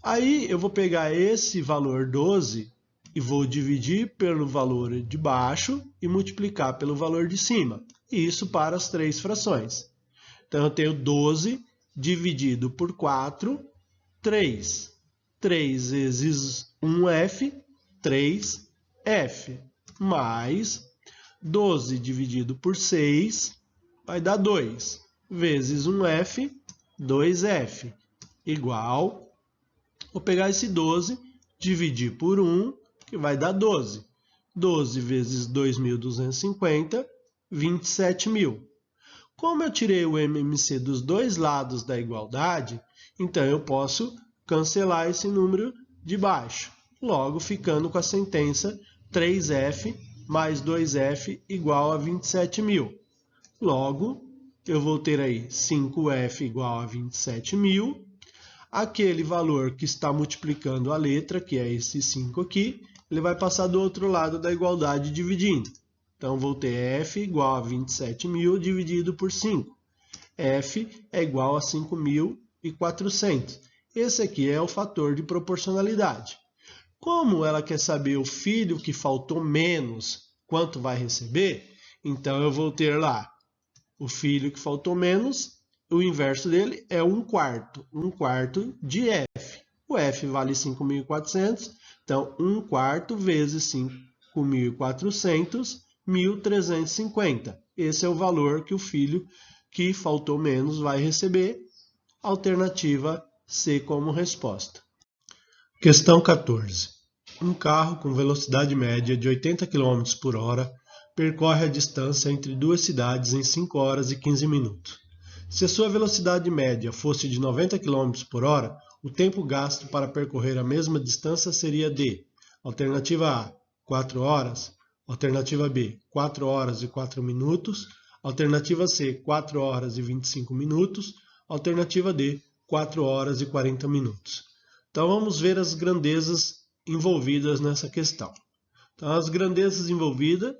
Aí eu vou pegar esse valor 12 e vou dividir pelo valor de baixo e multiplicar pelo valor de cima. E isso para as três frações. Então eu tenho 12 dividido por 4, 3. 3 vezes 1f, 3f, mais 12 dividido por 6, vai dar 2, vezes 1f, 2f, igual, vou pegar esse 12, dividir por 1, que vai dar 12. 12 vezes 2.250, 27.000. Como eu tirei o MMC dos dois lados da igualdade, então eu posso cancelar esse número de baixo, logo ficando com a sentença 3f mais 2f igual a 27.000. Logo, eu vou ter aí 5f igual a 27.000. Aquele valor que está multiplicando a letra, que é esse 5 aqui, ele vai passar do outro lado da igualdade dividindo. Então, vou ter f igual a 27.000 dividido por 5. f é igual a 5.400. Esse aqui é o fator de proporcionalidade. Como ela quer saber o filho que faltou menos, quanto vai receber, então eu vou ter lá o filho que faltou menos, o inverso dele é 1/4. 1/4 de f. O f vale 5.400, então 1/4 vezes 5.400, 1.350. Esse é o valor que o filho que faltou menos vai receber. Alternativa C como resposta. Questão 14. Um carro com velocidade média de 80 km por hora percorre a distância entre duas cidades em 5 horas e 15 minutos. Se a sua velocidade média fosse de 90 km por hora, o tempo gasto para percorrer a mesma distância seria de: alternativa A, 4 horas, alternativa B, 4 horas e 4 minutos, alternativa C, 4 horas e 25 minutos, alternativa D, 4 horas e 40 minutos. Então, Então vamos ver as grandezas envolvidas nessa questão. Então as grandezas envolvidas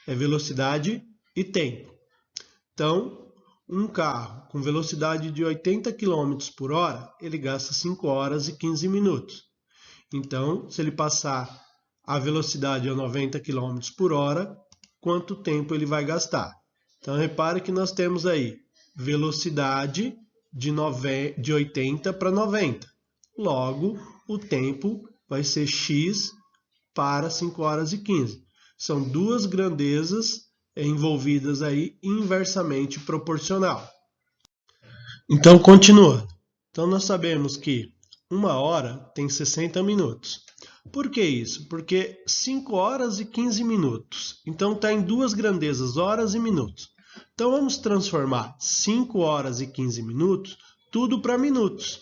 é velocidade e tempo. Então um carro com velocidade de 80 km por hora, ele gasta 5 horas e 15 minutos. Então, se ele passar a velocidade a 90 km por hora, quanto tempo ele vai gastar? Então, repare que nós temos aí velocidade de 80 para 90. Logo, o tempo vai ser x para 5 horas e 15. São duas grandezas envolvidas aí inversamente proporcional. Então, continuando. Então, nós sabemos que 1 hora tem 60 minutos. Por que isso? Porque 5 horas e 15 minutos. Então, está em duas grandezas, horas e minutos. Então, vamos transformar 5 horas e 15 minutos tudo para minutos,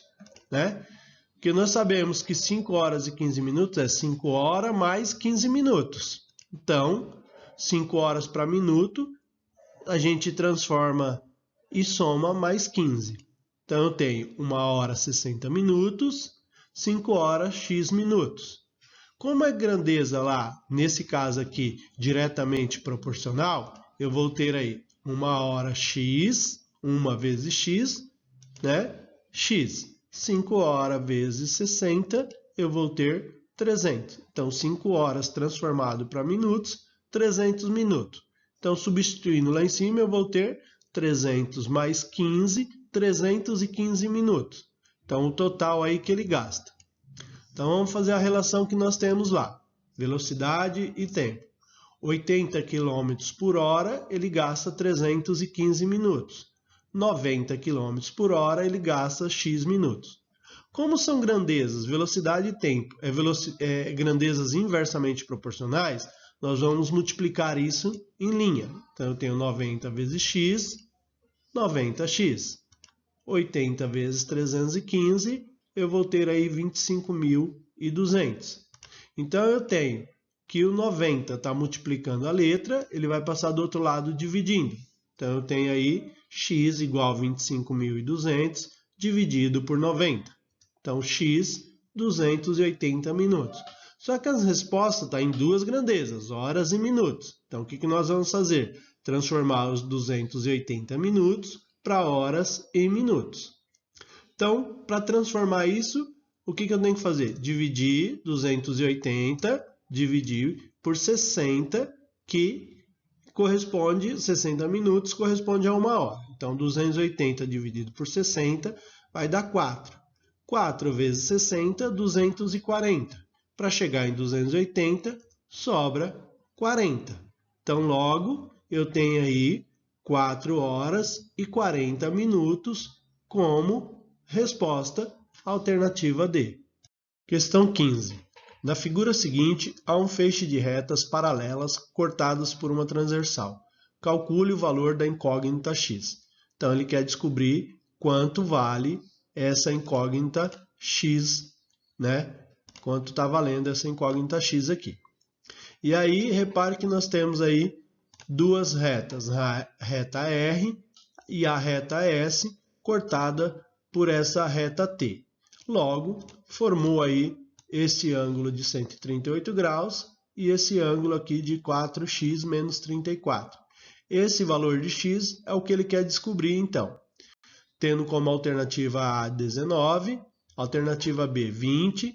né? Porque nós sabemos que 5 horas e 15 minutos é 5 horas mais 15 minutos. Então, 5 horas para minuto, a gente transforma e soma mais 15. Então, eu tenho 1 hora 60 minutos, 5 horas x minutos. Como a grandeza lá, nesse caso aqui, diretamente proporcional, eu vou ter aí 1 hora x, 1 vezes x, né? X. 5 horas vezes 60, eu vou ter 300. Então, 5 horas transformado para minutos, 300 minutos. Então, substituindo lá em cima, eu vou ter 300 mais 15, 315 minutos. Então, o total aí que ele gasta. Então, vamos fazer a relação que nós temos lá. Velocidade e tempo. 80 km por hora, ele gasta 315 minutos. 90 km por hora, ele gasta x minutos. Como são grandezas, velocidade e tempo, grandezas inversamente proporcionais, nós vamos multiplicar isso em linha. Então, eu tenho 90 vezes x, 90x. 80 vezes 315, eu vou ter aí 25.200. Então, eu tenho que o 90 está multiplicando a letra, ele vai passar do outro lado dividindo. Então, eu tenho aí x igual a 25.200 dividido por 90. Então, x, 280 minutos. Só que as respostas estão em duas grandezas, horas e minutos. Então, o que nós vamos fazer? Transformar os 280 minutos para horas e minutos. Então, para transformar isso, o que eu tenho que fazer? Dividir 280, dividir por 60, que corresponde, 60 minutos corresponde a 1 hora. Então, 280 dividido por 60 vai dar 4. 4 vezes 60, 240. Para chegar em 280, sobra 40. Então, logo, eu tenho aí 4 horas e 40 minutos como resposta alternativa D. Questão 15. Na figura seguinte, há um feixe de retas paralelas cortadas por uma transversal. Calcule o valor da incógnita x. Então, ele quer descobrir quanto vale essa incógnita x, né? Quanto está valendo essa incógnita x aqui. E aí, repare que nós temos aí duas retas, a reta R e a reta S, cortada por essa reta T. Logo, formou aí esse ângulo de 138 graus e esse ângulo aqui de 4x menos 34. Esse valor de x é o que ele quer descobrir, então. Tendo como alternativa A 19, alternativa B 20,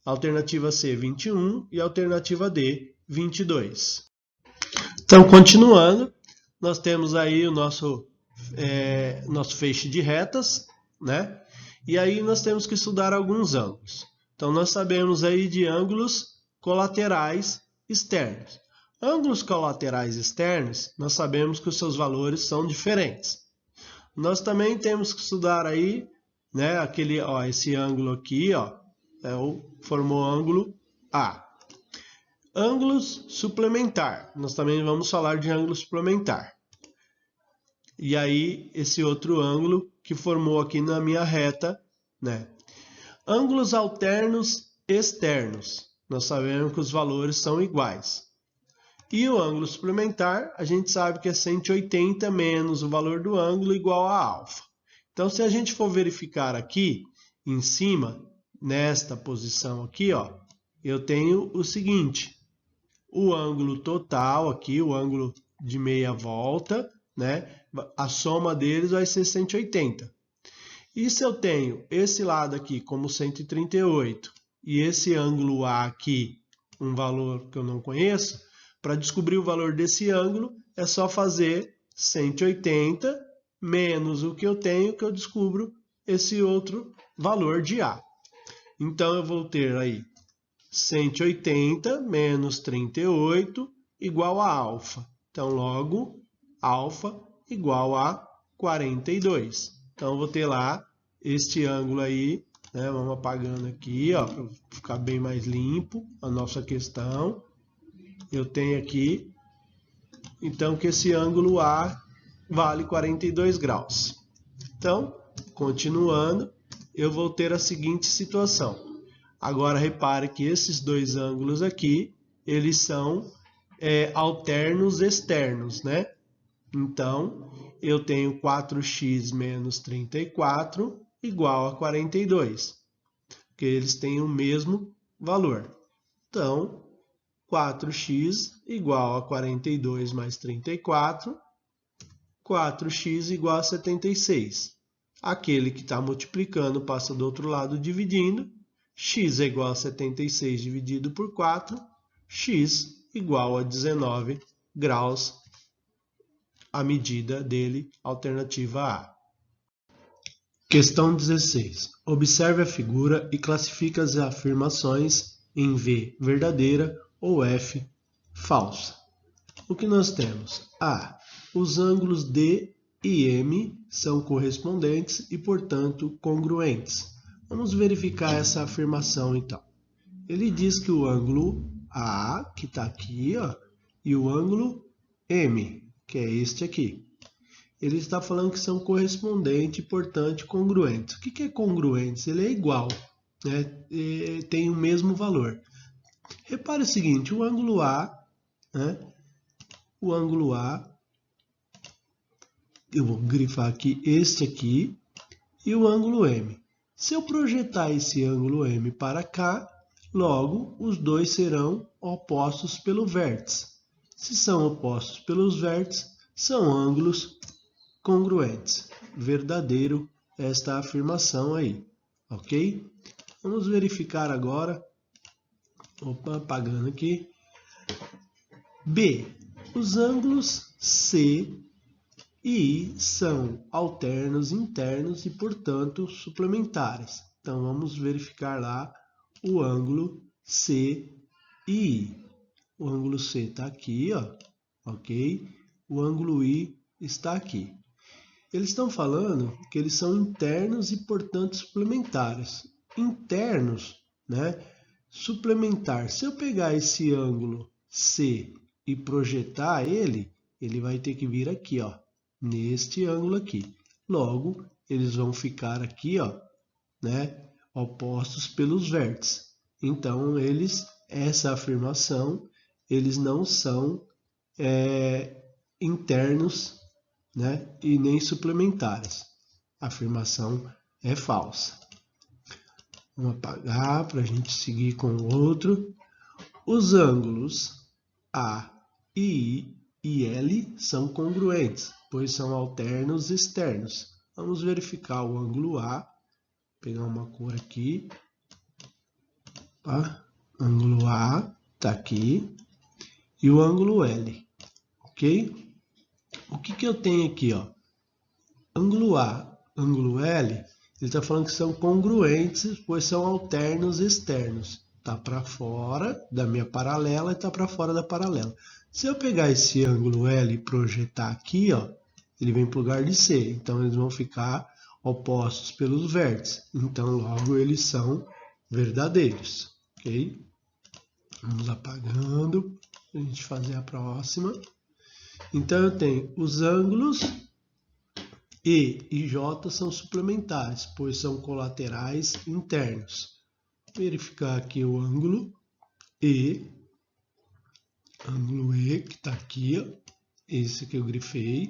alternativa C 21 e alternativa D 22. Então, continuando, nós temos aí o nosso feixe de retas, né? E aí nós temos que estudar alguns ângulos. Então, nós sabemos aí de ângulos colaterais externos. Ângulos colaterais externos, nós sabemos que os seus valores são diferentes. Nós também temos que estudar aí, né, esse ângulo aqui, formou ângulo A. Ângulos suplementar. Nós também vamos falar de ângulo suplementar. E aí, esse outro ângulo que formou aqui na minha reta, né? Ângulos alternos externos. Nós sabemos que os valores são iguais. E o ângulo suplementar, a gente sabe que é 180 menos o valor do ângulo igual a alfa. Então, se a gente for verificar aqui em cima, nesta posição aqui, ó, eu tenho o seguinte, o ângulo total aqui, o ângulo de meia volta, né? A soma deles vai ser 180. E se eu tenho esse lado aqui como 138 e esse ângulo A aqui, um valor que eu não conheço, para descobrir o valor desse ângulo é só fazer 180 menos o que eu tenho, que eu descubro esse outro valor de A. Então, eu vou ter aí 180 menos 38 igual a alfa. Então, logo, alfa igual a 42. Então, eu vou ter lá este ângulo aí, né? Vamos apagando aqui, ó, para ficar bem mais limpo a nossa questão. Eu tenho aqui, então, que esse ângulo A vale 42 graus. Então, continuando, eu vou ter a seguinte situação. Agora, repare que esses dois ângulos aqui, eles são alternos externos, né? Então, eu tenho 4x menos 34 igual a 42, porque eles têm o mesmo valor. Então, 4x igual a 42 mais 34, 4x igual a 76. Aquele que está multiplicando passa do outro lado dividindo. X é igual a 76 dividido por 4. X igual a 19 graus, a medida dele, alternativa A. Questão 16. Observe a figura e classifique as afirmações em V, verdadeira, ou F, falsa. O que nós temos? A. Os ângulos D e M são correspondentes e, portanto, congruentes. Vamos verificar essa afirmação, então. Ele diz que o ângulo A, que está aqui, ó, e o ângulo M, que é este aqui, ele está falando que são correspondentes e, portanto, congruentes. O que é congruentes? Ele é igual, né? Tem o mesmo valor. Repare o seguinte, o ângulo A, né? O ângulo A, eu vou grifar aqui este aqui, e o ângulo M. Se eu projetar esse ângulo M para cá, logo os dois serão opostos pelo vértice. Se são opostos pelos vértices, são ângulos congruentes. Verdadeiro esta afirmação aí, ok? Vamos verificar agora. Opa, apagando aqui. B. Os ângulos C e I são alternos internos e, portanto, suplementares. Então, vamos verificar lá o ângulo C e I. O ângulo C está aqui, ó, ok? O ângulo I está aqui. Eles estão falando que eles são internos e, portanto, suplementares. Internos, né? Suplementar. Se eu pegar esse ângulo C e projetar ele, ele vai ter que vir aqui, ó, neste ângulo aqui. Logo, eles vão ficar aqui, ó, né, opostos pelos vértices. Então, essa afirmação, eles não são internos, né, e nem suplementares. A afirmação é falsa. Vamos apagar para a gente seguir com o outro. Os ângulos A e I e L são congruentes, pois são alternos externos. Vamos verificar o ângulo A. Vou pegar uma cor aqui. Tá? Ângulo A está aqui. E o ângulo L. Ok? O que eu tenho aqui, ó? Ângulo A, ângulo L, ele está falando que são congruentes, pois são alternos externos. Está para fora da minha paralela e está para fora da paralela. Se eu pegar esse ângulo L e projetar aqui, ó, ele vem para o lugar de C. Então, eles vão ficar opostos pelos vértices. Então, logo, eles são verdadeiros. Ok? Vamos apagando para a gente fazer a próxima. Então, eu tenho os ângulos E e J são suplementares, pois são colaterais internos. Verificar aqui o ângulo E que está aqui, ó, esse que eu grifei,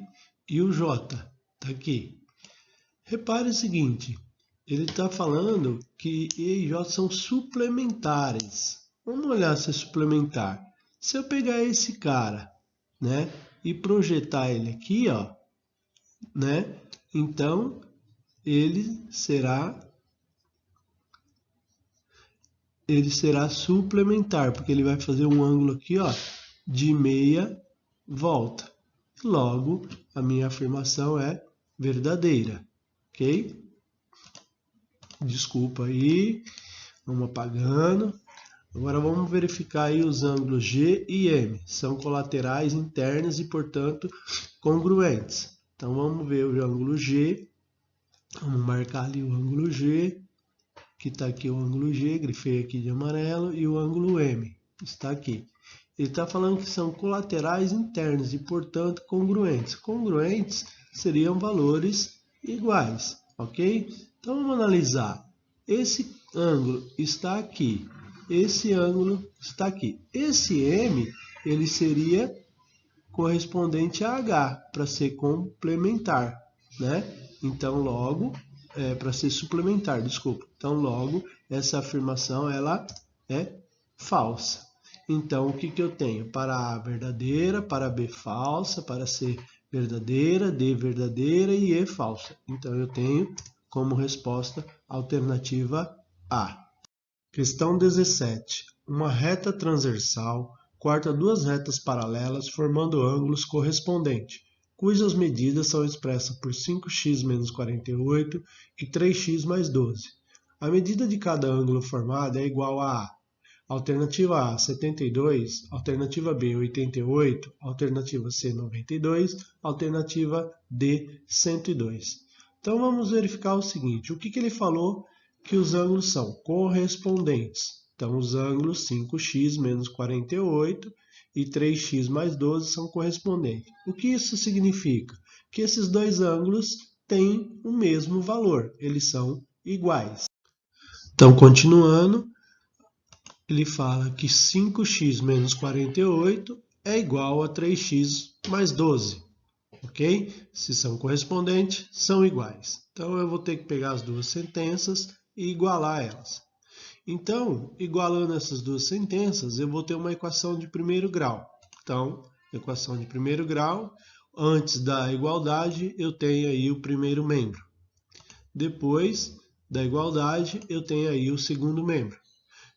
e o J está aqui. Repare o seguinte, Ele está falando que E e J são suplementares. Vamos olhar se é suplementar. Se eu pegar esse cara, né, e projetar ele aqui, ó, né, então ele será suplementar, porque ele vai fazer um ângulo aqui, ó, de meia volta. Logo, a minha afirmação é verdadeira, ok? Desculpa aí, vamos apagando. Agora vamos verificar aí os ângulos G e M. São colaterais internas e, portanto, congruentes. Então vamos ver o ângulo G. Vamos marcar ali o ângulo G, que está aqui o ângulo G, grifei aqui de amarelo, e o ângulo M está aqui. Ele está falando que são colaterais internos e, portanto, congruentes. Congruentes seriam valores iguais, ok? Então vamos analisar. Esse ângulo está aqui, esse ângulo está aqui. Esse M, ele seria correspondente a H, para ser complementar, né? Então, logo, para ser suplementar, desculpa. Então, logo, essa afirmação, ela é falsa. Então, o que eu tenho? Para A, verdadeira, para B, falsa, para C, verdadeira, D, verdadeira e E, falsa. Então, eu tenho como resposta a alternativa A. Questão 17. Uma reta transversal corta duas retas paralelas formando ângulos correspondentes, cujas medidas são expressas por 5x menos 48 e 3x mais 12. A medida de cada ângulo formado é igual a alternativa A, 72, alternativa B, 88, alternativa C, 92, alternativa D, 102. Então vamos verificar o seguinte, o que ele falou que os ângulos são correspondentes. Então os ângulos 5x menos 48 e 3x mais 12 são correspondentes. O que isso significa? Que esses dois ângulos têm o mesmo valor, eles são iguais. Então, continuando, ele fala que 5x menos 48 é igual a 3x mais 12, ok? Se são correspondentes, são iguais. Então, eu vou ter que pegar as duas sentenças e igualar elas. Então, igualando essas duas sentenças, eu vou ter uma equação de primeiro grau. Então, equação de primeiro grau, antes da igualdade, eu tenho aí o primeiro membro. Depois da igualdade, eu tenho aí o segundo membro.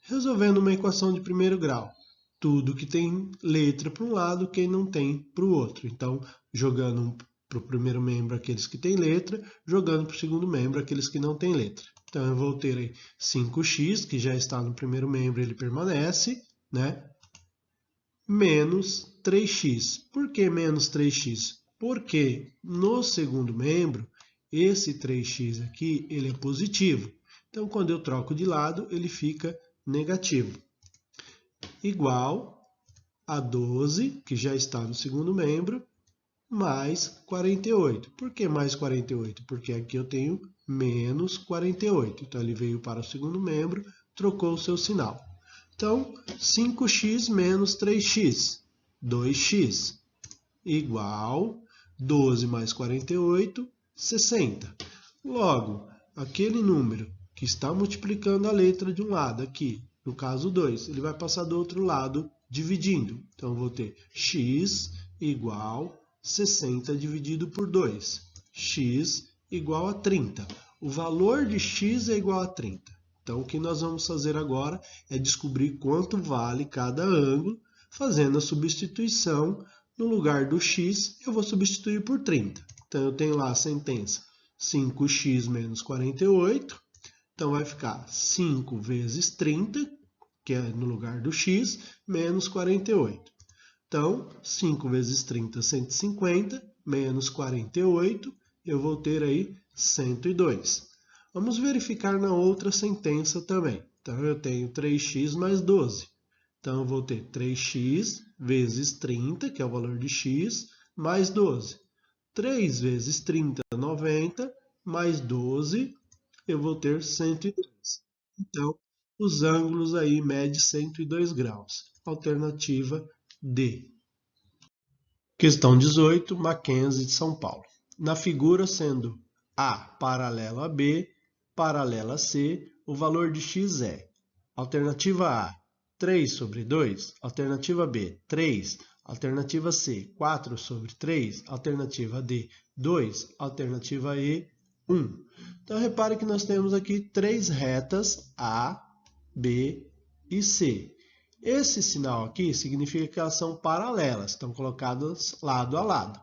Resolvendo uma equação de primeiro grau, tudo que tem letra para um lado, quem não tem para o outro. Então, jogando para o primeiro membro aqueles que têm letra, jogando para o segundo membro aqueles que não têm letra. Então, eu vou ter aí 5x, que já está no primeiro membro, ele permanece, né? Menos 3x. Por que menos 3x? Porque no segundo membro, esse 3x aqui, ele é positivo. Então, quando eu troco de lado, ele fica negativo. Igual a 12, que já está no segundo membro, mais 48. Por que mais 48? Porque aqui eu tenho menos 48. Então, ele veio para o segundo membro, trocou o seu sinal. Então, 5x menos 3x, 2x, igual 12 mais 48, 60. Logo, aquele número que está multiplicando a letra de um lado aqui, no caso 2, ele vai passar do outro lado dividindo. Então, eu vou ter x igual 60 dividido por 2. X igual a 30. O valor de x é igual a 30. Então, o que nós vamos fazer agora é descobrir quanto vale cada ângulo, fazendo a substituição. No lugar do x, eu vou substituir por 30. Então, eu tenho lá a sentença 5x menos 48. Então, vai ficar 5 vezes 30, que é no lugar do x, menos 48. Então, 5 vezes 30, 150, menos 48, eu vou ter aí 102. Vamos verificar na outra sentença também. Então, eu tenho 3x mais 12. Então, eu vou ter 3x vezes 30, que é o valor de x, mais 12. 3 vezes 30, 90, mais 12, eu vou ter 102. Então, os ângulos aí medem 102 graus. Alternativa D. Questão 18, Mackenzie de São Paulo. Na figura, sendo A paralelo a B, paralela C, o valor de x é: alternativa A, 3 sobre 2, alternativa B, 3, alternativa C, 4 sobre 3, alternativa D, 2, alternativa E, 1. Então, repare que nós temos aqui três retas A, B e C. Esse sinal aqui significa que elas são paralelas, estão colocadas lado a lado.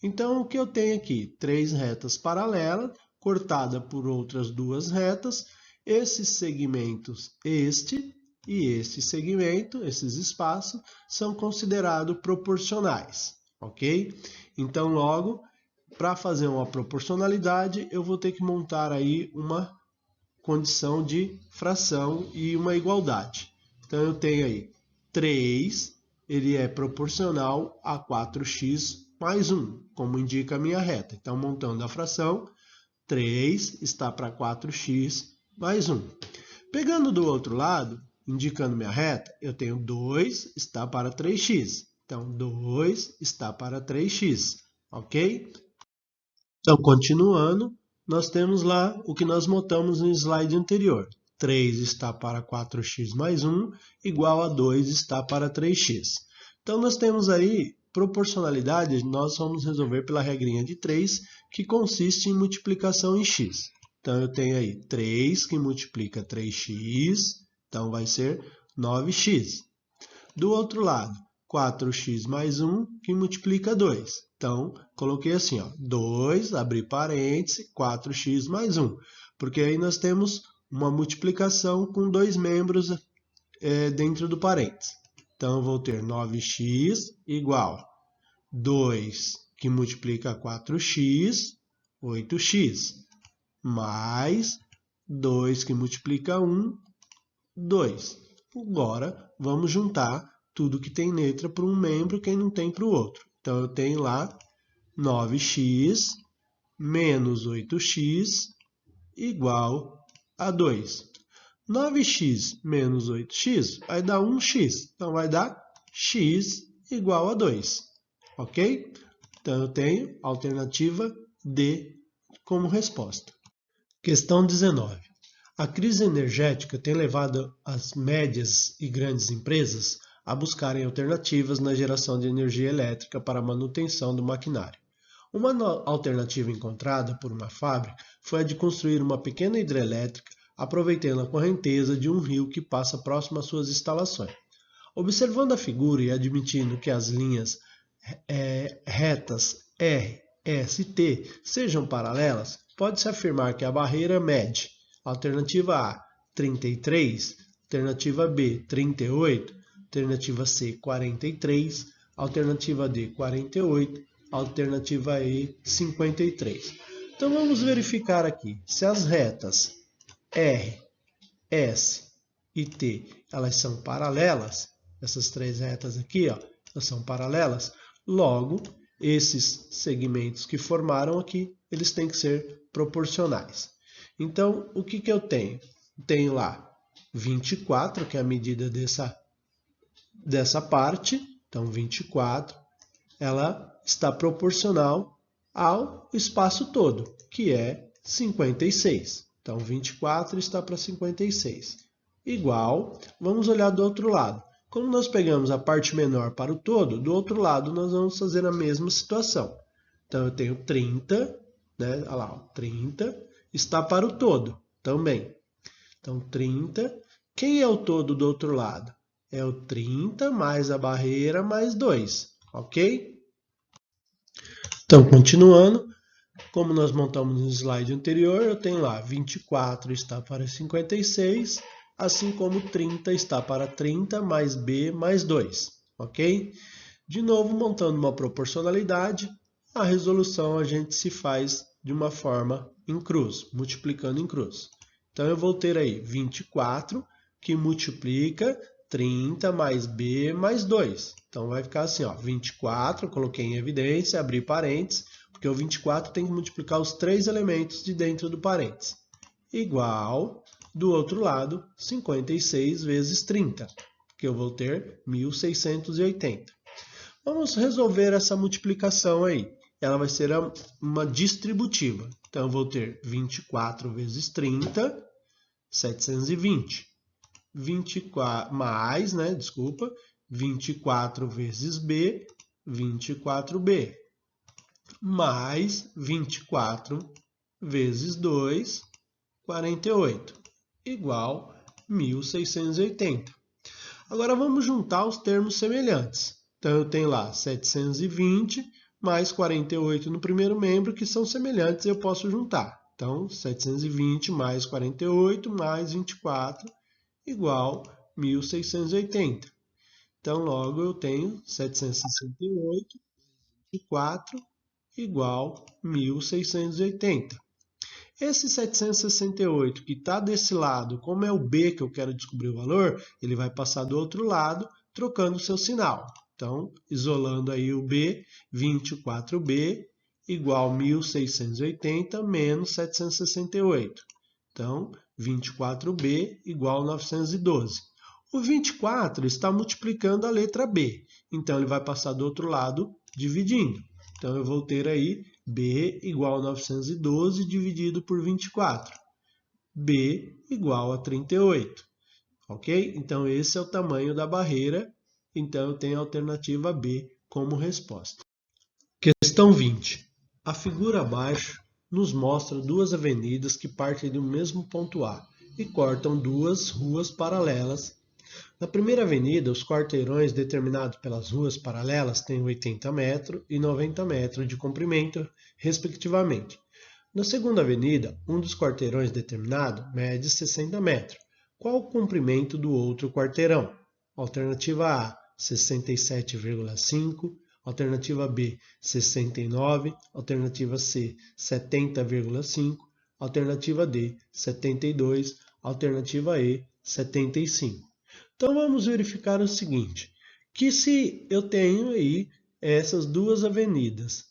Então, o que eu tenho aqui? Três retas paralelas, cortada por outras duas retas. Esses segmentos, este e este segmento, esses espaços, são considerados proporcionais, ok? Então, logo, para fazer uma proporcionalidade, eu vou ter que montar aí uma condição de fração e uma igualdade. Então, eu tenho aí 3, ele é proporcional a 4x mais 1, como indica a minha reta. Então, montando a fração, 3 está para 4x mais 1. Pegando do outro lado, indicando minha reta, eu tenho 2 está para 3x. Então, 2 está para 3x, ok? Então, continuando, nós temos lá o que nós montamos no slide anterior. 3 está para 4x mais 1, igual a 2 está para 3x. Então, nós temos aí proporcionalidade, nós vamos resolver pela regrinha de 3, que consiste em multiplicação em x. Então, eu tenho aí 3 que multiplica 3x, então vai ser 9x. Do outro lado, 4x mais 1 que multiplica 2. Então, coloquei assim, ó, 2, abri parênteses, 4x mais 1. Porque aí nós temos uma multiplicação com dois membros dentro do parênteses. Então, eu vou ter 9x igual 2 que multiplica 4x, 8x, mais 2 que multiplica 1, 2. Agora, vamos juntar tudo que tem letra para um membro, quem não tem para o outro. Então, eu tenho lá 9x menos 8x igual a 2. 9x menos 8x vai dar 1x. Então, vai dar x igual a 2. Ok? Então, eu tenho a alternativa D como resposta. Questão 19. A crise energética tem levado as médias e grandes empresas a buscarem alternativas na geração de energia elétrica para a manutenção do maquinário. Uma alternativa encontrada por uma fábrica foi a de construir uma pequena hidrelétrica aproveitando a correnteza de um rio que passa próximo às suas instalações. Observando a figura e admitindo que as linhas retas R, S e T sejam paralelas, pode-se afirmar que a barreira mede alternativa A, 33, alternativa B, 38, alternativa C, 43, alternativa D, 48, alternativa E, 53. Então, vamos verificar aqui. Se as retas R, S e T, elas são paralelas, essas três retas aqui, ó, elas são paralelas, logo, esses segmentos que formaram aqui, eles têm que ser proporcionais. Então, o que eu tenho? Tenho lá 24, que é a medida dessa parte. Então, 24, ela está proporcional ao espaço todo, que é 56. Então, 24 está para 56. Igual, vamos olhar do outro lado. Como nós pegamos a parte menor para o todo, do outro lado nós vamos fazer a mesma situação. Então, eu tenho 30, né? Olha lá, 30 está para o todo também. Então, 30. Quem é o todo do outro lado? É o 30 mais a barreira mais 2, ok? Então, continuando, como nós montamos no slide anterior, eu tenho lá 24 está para 56, assim como 30 está para 30 mais B mais 2, ok? De novo, montando uma proporcionalidade, a resolução a gente se faz de uma forma em cruz, multiplicando em cruz. Então, eu vou ter aí 24 que multiplica 30 mais B mais 2. Então, vai ficar assim, ó, 24, coloquei em evidência, abri parênteses, porque o 24 tem que multiplicar os três elementos de dentro do parênteses. Igual, do outro lado, 56 vezes 30, que eu vou ter 1680. Vamos resolver essa multiplicação aí. Ela vai ser uma distributiva. Então, eu vou ter 24 vezes 30, 720. 24 mais, 24 vezes B, 24B. Mais 24 vezes 2, 48. Igual 1.680. Agora, vamos juntar os termos semelhantes. Então, eu tenho lá 720 mais 48 no primeiro membro, que são semelhantes, eu posso juntar. Então, 720 mais 48 mais 24 igual 1.680. Então, logo eu tenho 768 e 4 igual 1.680. Esse 768 que está desse lado, como é o B que eu quero descobrir o valor, ele vai passar do outro lado, trocando o seu sinal. Então, isolando aí o B, 24B igual 1.680 menos 768. Então, 24B igual 912. O 24 está multiplicando a letra B, então ele vai passar do outro lado dividindo. Então, eu vou ter aí B igual a 912 dividido por 24. B igual a 38. Ok? Então, esse é o tamanho da barreira. Então, eu tenho a alternativa B como resposta. Questão 20. A figura abaixo nos mostra duas avenidas que partem do mesmo ponto A e cortam duas ruas paralelas. Na primeira avenida, os quarteirões determinados pelas ruas paralelas têm 80 metros e 90 metros de comprimento, respectivamente. Na segunda avenida, um dos quarteirões determinado mede 60 metros. Qual o comprimento do outro quarteirão? Alternativa A, 67,5. Alternativa B, 69. Alternativa C, 70,5. Alternativa D, 72. Alternativa E, 75. Então, vamos verificar o seguinte, que se eu tenho aí essas duas avenidas,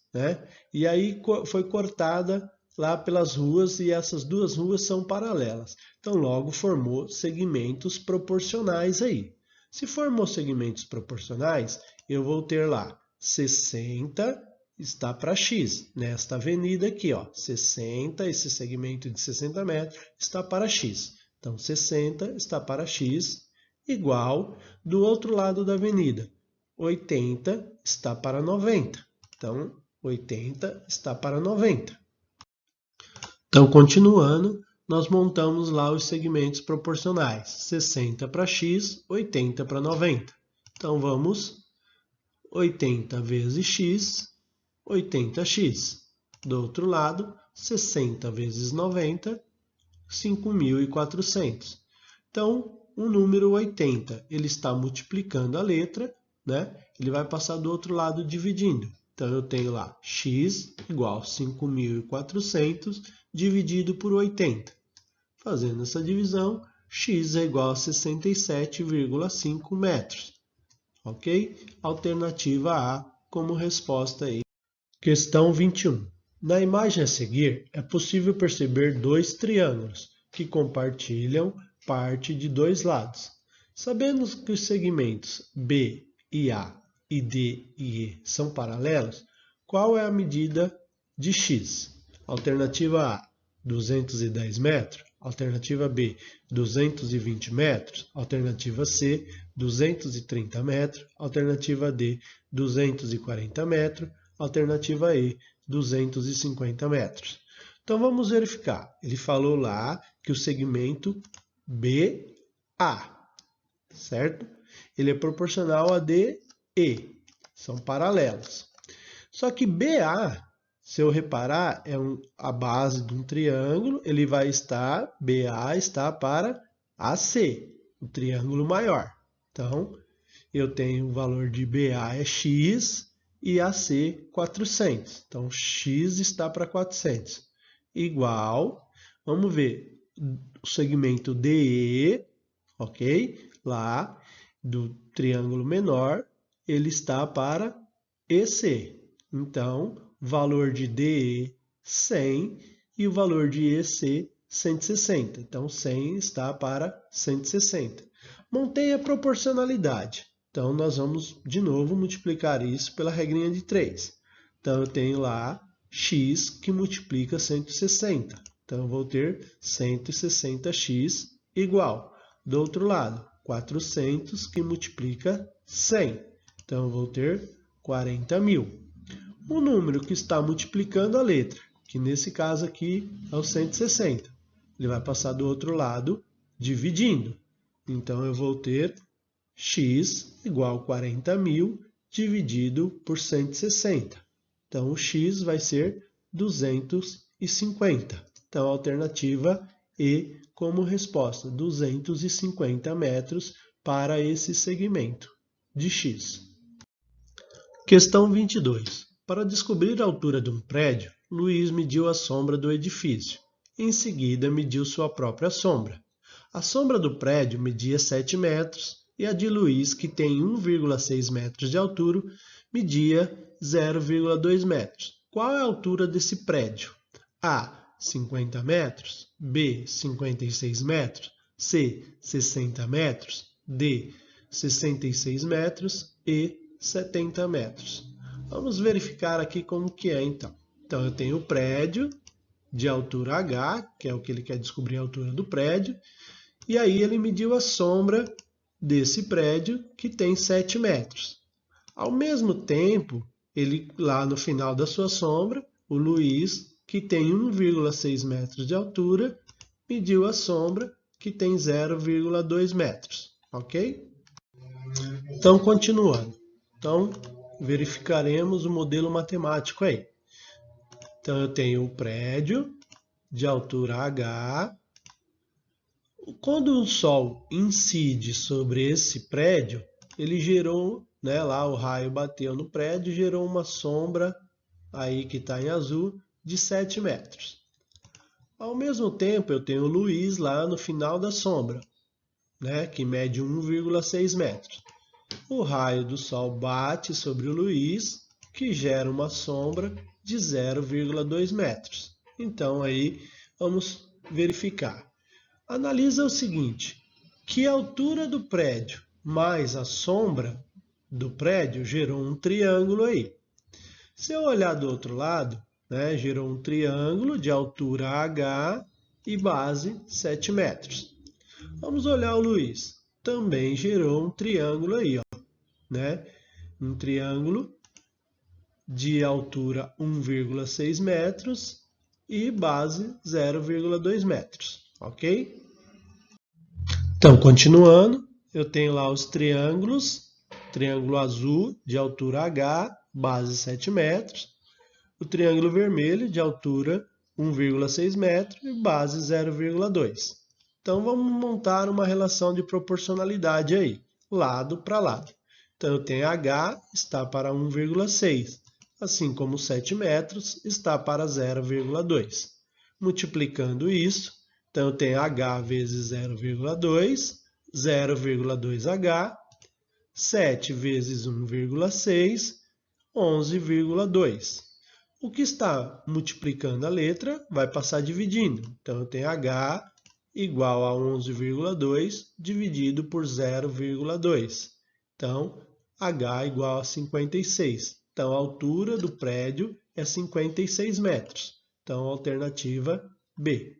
e aí foi cortada lá pelas ruas e essas duas ruas são paralelas. Então, logo formou segmentos proporcionais aí. Se formou segmentos proporcionais, eu vou ter lá 60 está para X. Nesta avenida aqui, 60, esse segmento de 60 metros está para X. Então, 60 está para X. Igual do outro lado da avenida. 80 está para 90. Então, 80 está para 90. Então, continuando, nós montamos lá os segmentos proporcionais. 60 para x, 80 para 90. Então, vamos 80 vezes x, 80x. Do outro lado, 60 vezes 90, 5.400. Então, o número 80, ele está multiplicando a letra, Ele vai passar do outro lado dividindo. Então, eu tenho lá x igual a 5.400 dividido por 80. Fazendo essa divisão, x é igual a 67,5 metros. Ok? Alternativa A como resposta aí. Questão 21. Na imagem a seguir, é possível perceber dois triângulos que compartilham parte de dois lados. Sabendo que os segmentos B e A e D e E são paralelos, qual é a medida de x? Alternativa A, 210 metros. Alternativa B, 220 metros. Alternativa C, 230 metros. Alternativa D, 240 metros. Alternativa E, 250 metros. Então, vamos verificar. Ele falou lá que o segmento BA, certo? Ele é proporcional a DE, são paralelos. Só que BA, se eu reparar, é a base de um triângulo, ele vai estar, BA está para AC, o triângulo maior. Então, eu tenho o valor de BA é x e AC 400. Então, x está para 400. Igual, vamos ver, o segmento DE, ok? Lá, do triângulo menor, ele está para EC. Então, valor de DE, 100, e o valor de EC, 160. Então, 100 está para 160. Montei a proporcionalidade. Então, nós vamos, de novo, multiplicar isso pela regrinha de 3. Então, eu tenho lá x que multiplica 160. Então, eu vou ter 160x igual. Do outro lado, 400 que multiplica 100. Então, eu vou ter 40.000. O número que está multiplicando a letra, que nesse caso aqui é o 160. Ele vai passar do outro lado dividindo. Então, eu vou ter x igual a 40.000 dividido por 160. Então, o x vai ser 250. Então, a alternativa E como resposta, 250 metros para esse segmento de x. Questão 22. Para descobrir a altura de um prédio, Luiz mediu a sombra do edifício. Em seguida, mediu sua própria sombra. A sombra do prédio media 7 metros e a de Luiz, que tem 1,6 metros de altura, media 0,2 metros. Qual é a altura desse prédio? A. 50 metros. B. 56 metros. C. 60 metros. D. 66 metros. E. 70 metros. Vamos verificar aqui como que é, então. Então, eu tenho o prédio de altura H, que é o que ele quer descobrir a altura do prédio, e aí ele mediu a sombra desse prédio, que tem 7 metros. Ao mesmo tempo, ele, lá no final da sua sombra, o Luiz, que tem 1,6 metros de altura, mediu a sombra, que tem 0,2 metros. Ok? Então, continuando. Então, verificaremos o modelo matemático aí. Então, eu tenho o prédio de altura H. Quando o Sol incide sobre esse prédio, ele gerou, lá o raio bateu no prédio e gerou uma sombra, aí que está em azul, de 7 metros. Ao mesmo tempo, eu tenho o Luiz lá no final da sombra, que mede 1,6 metros. O raio do Sol bate sobre o Luiz, que gera uma sombra de 0,2 metros. Então, aí vamos verificar. Analisa o seguinte, que a altura do prédio mais a sombra do prédio gerou um triângulo aí. Se eu olhar do outro lado, gerou um triângulo de altura H e base 7 metros. Vamos olhar o Luiz. Também gerou um triângulo aí, ó. Um triângulo de altura 1,6 metros e base 0,2 metros, ok? Então, continuando, eu tenho lá os triângulos, triângulo azul de altura H, base 7 metros, o triângulo vermelho de altura 1,6 metros e base 0,2. Então, vamos montar uma relação de proporcionalidade aí, lado para lado. Então, eu tenho H está para 1,6, assim como 7 metros está para 0,2. Multiplicando isso, então eu tenho H vezes 0,2, 0,2H, 7 vezes 1,6, 11,2. O que está multiplicando a letra vai passar dividindo. Então, eu tenho H igual a 11,2 dividido por 0,2. Então, H igual a 56. Então, a altura do prédio é 56 metros. Então, alternativa B.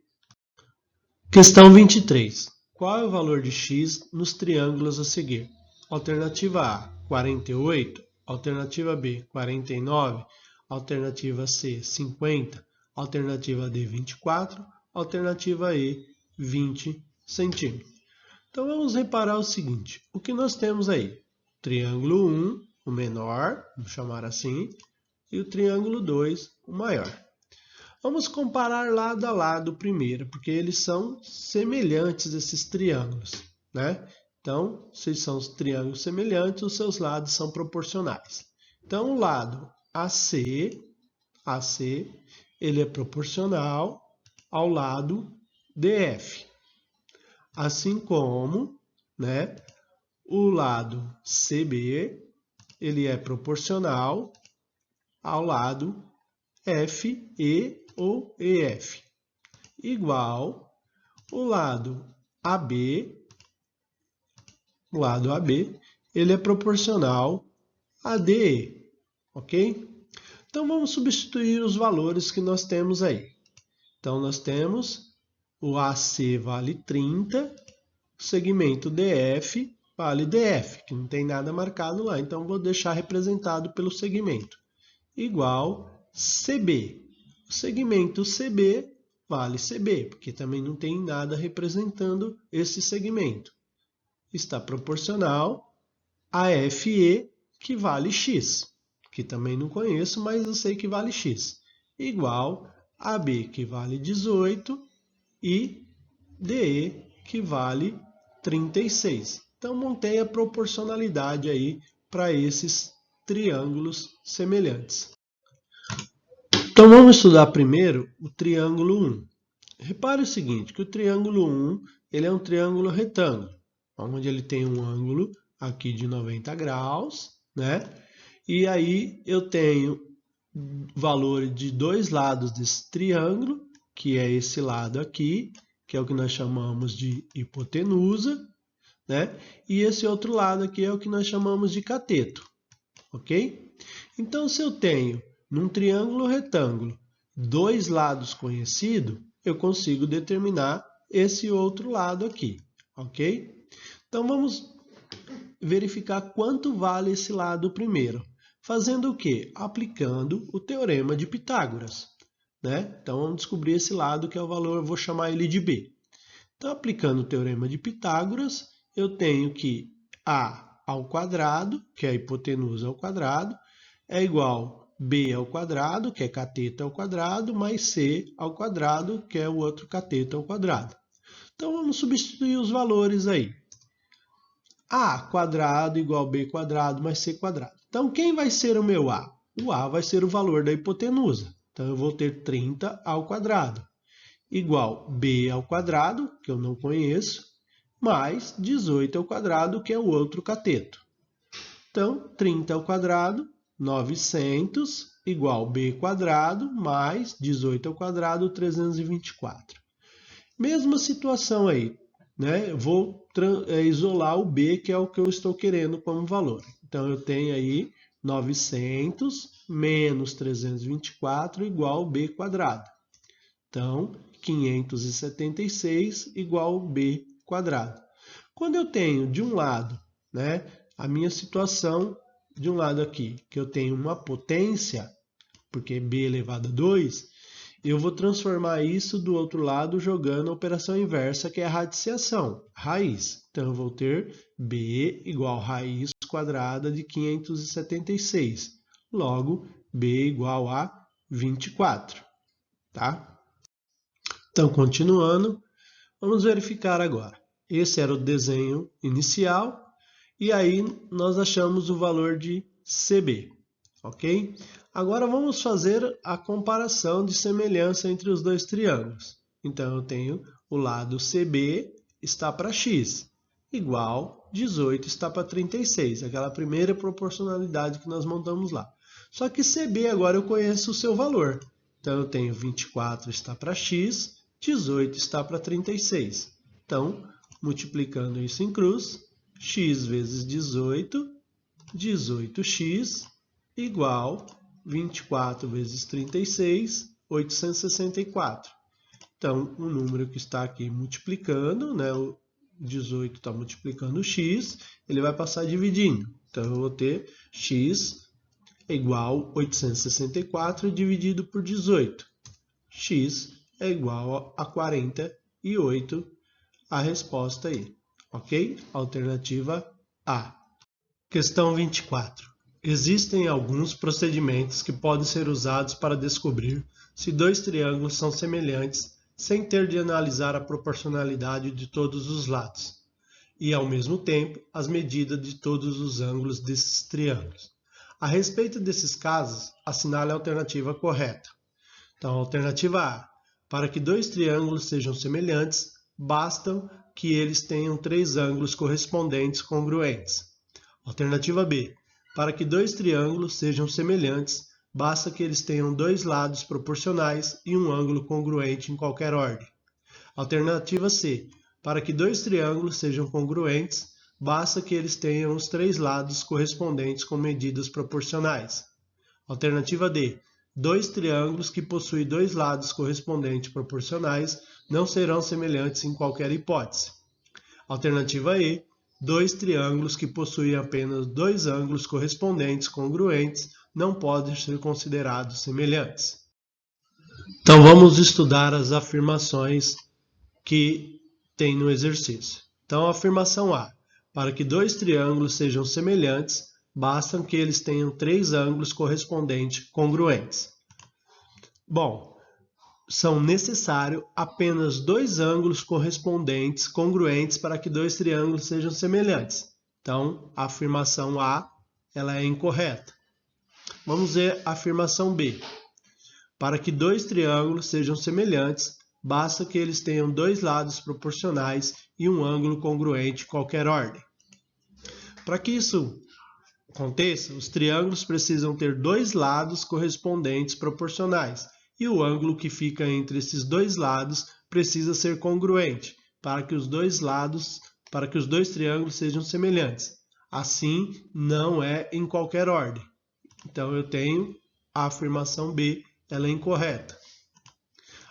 Questão 23. Qual é o valor de x nos triângulos a seguir? Alternativa A, 48. Alternativa B, 49. Alternativa C, 50. Alternativa D, 24. Alternativa E, 20 centímetros. Então, vamos reparar o seguinte. O que nós temos aí? Triângulo 1, o menor, vamos chamar assim, e o triângulo 2, o maior. Vamos comparar lado a lado primeiro, porque eles são semelhantes, esses triângulos, Então, se são os triângulos semelhantes, os seus lados são proporcionais. Então, o lado AC, ele é proporcional ao lado DF. Assim como, o lado CB, ele é proporcional ao lado FE ou EF. Igual o lado AB, ele é proporcional a DE, ok? Então vamos substituir os valores que nós temos aí. Então nós temos o AC vale 30, o segmento DF vale DF, que não tem nada marcado lá, então vou deixar representado pelo segmento, igual CB. O segmento CB vale CB, porque também não tem nada representando esse segmento. Está proporcional a FE, que vale X, que também não conheço, mas eu sei que vale X, igual a B, que vale 18, e DE, que vale 36. Então, montei a proporcionalidade aí para esses triângulos semelhantes. Então, vamos estudar primeiro o triângulo 1. Repare o seguinte, que o triângulo 1 ele é um triângulo retângulo, onde ele tem um ângulo aqui de 90 graus, né? E aí eu tenho valor de dois lados desse triângulo, que é esse lado aqui, que é o que nós chamamos de hipotenusa, né? E esse outro lado aqui é o que nós chamamos de cateto, ok? Então, se eu tenho num triângulo retângulo dois lados conhecidos, eu consigo determinar esse outro lado aqui, ok? Então, vamos verificar quanto vale esse lado primeiro. Fazendo o quê? Aplicando o teorema de Pitágoras, né? Então, vamos descobrir esse lado que é o valor, eu vou chamar ele de B. Então, aplicando o teorema de Pitágoras, eu tenho que A ao quadrado, que é a hipotenusa ao quadrado, é igual a B ao quadrado, que é cateto ao quadrado, mais C ao quadrado, que é o outro cateto ao quadrado. Então, vamos substituir os valores aí. A quadrado igual B quadrado mais C quadrado. Então, quem vai ser o meu A? O A vai ser o valor da hipotenusa. Então, eu vou ter 30 ao quadrado, igual B ao quadrado, que eu não conheço, mais 18 ao quadrado, que é o outro cateto. Então, 30 ao quadrado, 900, igual B quadrado, mais 18 ao quadrado, 324. Mesma situação aí, né? Eu vou isolar o B, que é o que eu estou querendo como valor. Então, eu tenho aí 900 menos 324 igual B quadrado. Então, 576 igual B quadrado. Quando eu tenho de um lado, né, a minha situação de um lado aqui, que eu tenho uma potência, porque B elevado a 2, eu vou transformar isso do outro lado jogando a operação inversa, que é a radiciação, raiz. Então, eu vou ter B igual a raiz quadrada de 576. Logo, B igual a 24. Tá? Então, continuando, vamos verificar agora. Esse era o desenho inicial e aí nós achamos o valor de CB, ok? Agora vamos fazer a comparação de semelhança entre os dois triângulos. Então, eu tenho o lado CB está para X, igual 18 está para 36, aquela primeira proporcionalidade que nós montamos lá. Só que CB agora eu conheço o seu valor. Então, eu tenho 24 está para X, 18 está para 36. Então, multiplicando isso em cruz, x vezes 18, 18x, igual 24 vezes 36, 864. Então, o número que está aqui multiplicando, né, o 18 está multiplicando o x, ele vai passar dividindo. Então, eu vou ter x igual 864 dividido por 18. X é igual a 48, a resposta aí, ok? Alternativa A. Questão 24. Existem alguns procedimentos que podem ser usados para descobrir se dois triângulos são semelhantes sem ter de analisar a proporcionalidade de todos os lados e, ao mesmo tempo, as medidas de todos os ângulos desses triângulos. A respeito desses casos, assinale a alternativa correta. Então, alternativa A. Para que dois triângulos sejam semelhantes, basta que eles tenham três ângulos correspondentes congruentes. Alternativa B. Para que dois triângulos sejam semelhantes, basta que eles tenham dois lados proporcionais e um ângulo congruente em qualquer ordem. Alternativa C. Para que dois triângulos sejam congruentes, basta que eles tenham os três lados correspondentes com medidas proporcionais. Alternativa D. Dois triângulos que possuem dois lados correspondentes proporcionais não serão semelhantes em qualquer hipótese. Alternativa E. Dois triângulos que possuem apenas dois ângulos correspondentes congruentes não podem ser considerados semelhantes. Então vamos estudar as afirmações que tem no exercício. Então, a afirmação A. Para que dois triângulos sejam semelhantes, basta que eles tenham três ângulos correspondentes congruentes. Bom, são necessários apenas dois ângulos correspondentes congruentes para que dois triângulos sejam semelhantes. Então, a afirmação A ela é incorreta. Vamos ver a afirmação B. Para que dois triângulos sejam semelhantes, basta que eles tenham dois lados proporcionais e um ângulo congruente em qualquer ordem. Para que isso aconteça, os triângulos precisam ter dois lados correspondentes proporcionais e o ângulo que fica entre esses dois lados precisa ser congruente para que os dois triângulos sejam semelhantes. Assim, não é em qualquer ordem. Então, eu tenho a afirmação B, ela é incorreta.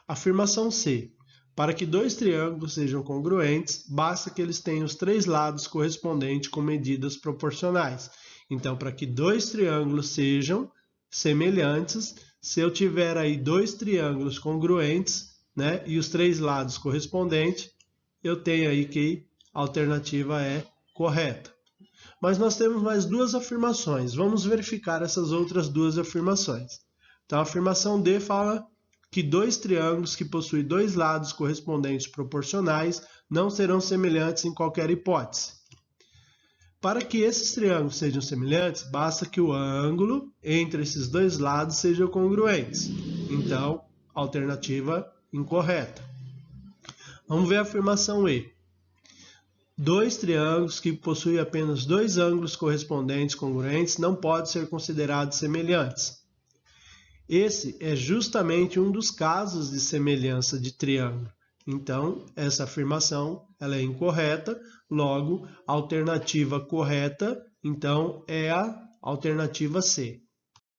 Afirmação C. Para que dois triângulos sejam congruentes, basta que eles tenham os três lados correspondentes com medidas proporcionais. Então, para que dois triângulos sejam semelhantes, se eu tiver aí dois triângulos congruentes, né, e os três lados correspondentes, eu tenho aí que a alternativa é correta. Mas nós temos mais duas afirmações. Vamos verificar essas outras duas afirmações. Então, a afirmação D fala que dois triângulos que possuem dois lados correspondentes proporcionais não serão semelhantes em qualquer hipótese. Para que esses triângulos sejam semelhantes, basta que o ângulo entre esses dois lados seja congruente. Então, alternativa incorreta. Vamos ver a afirmação E. Dois triângulos que possuem apenas dois ângulos correspondentes congruentes não podem ser considerados semelhantes. Esse é justamente um dos casos de semelhança de triângulo. Então, essa afirmação ela é incorreta, logo, a alternativa correta, então, é a alternativa C.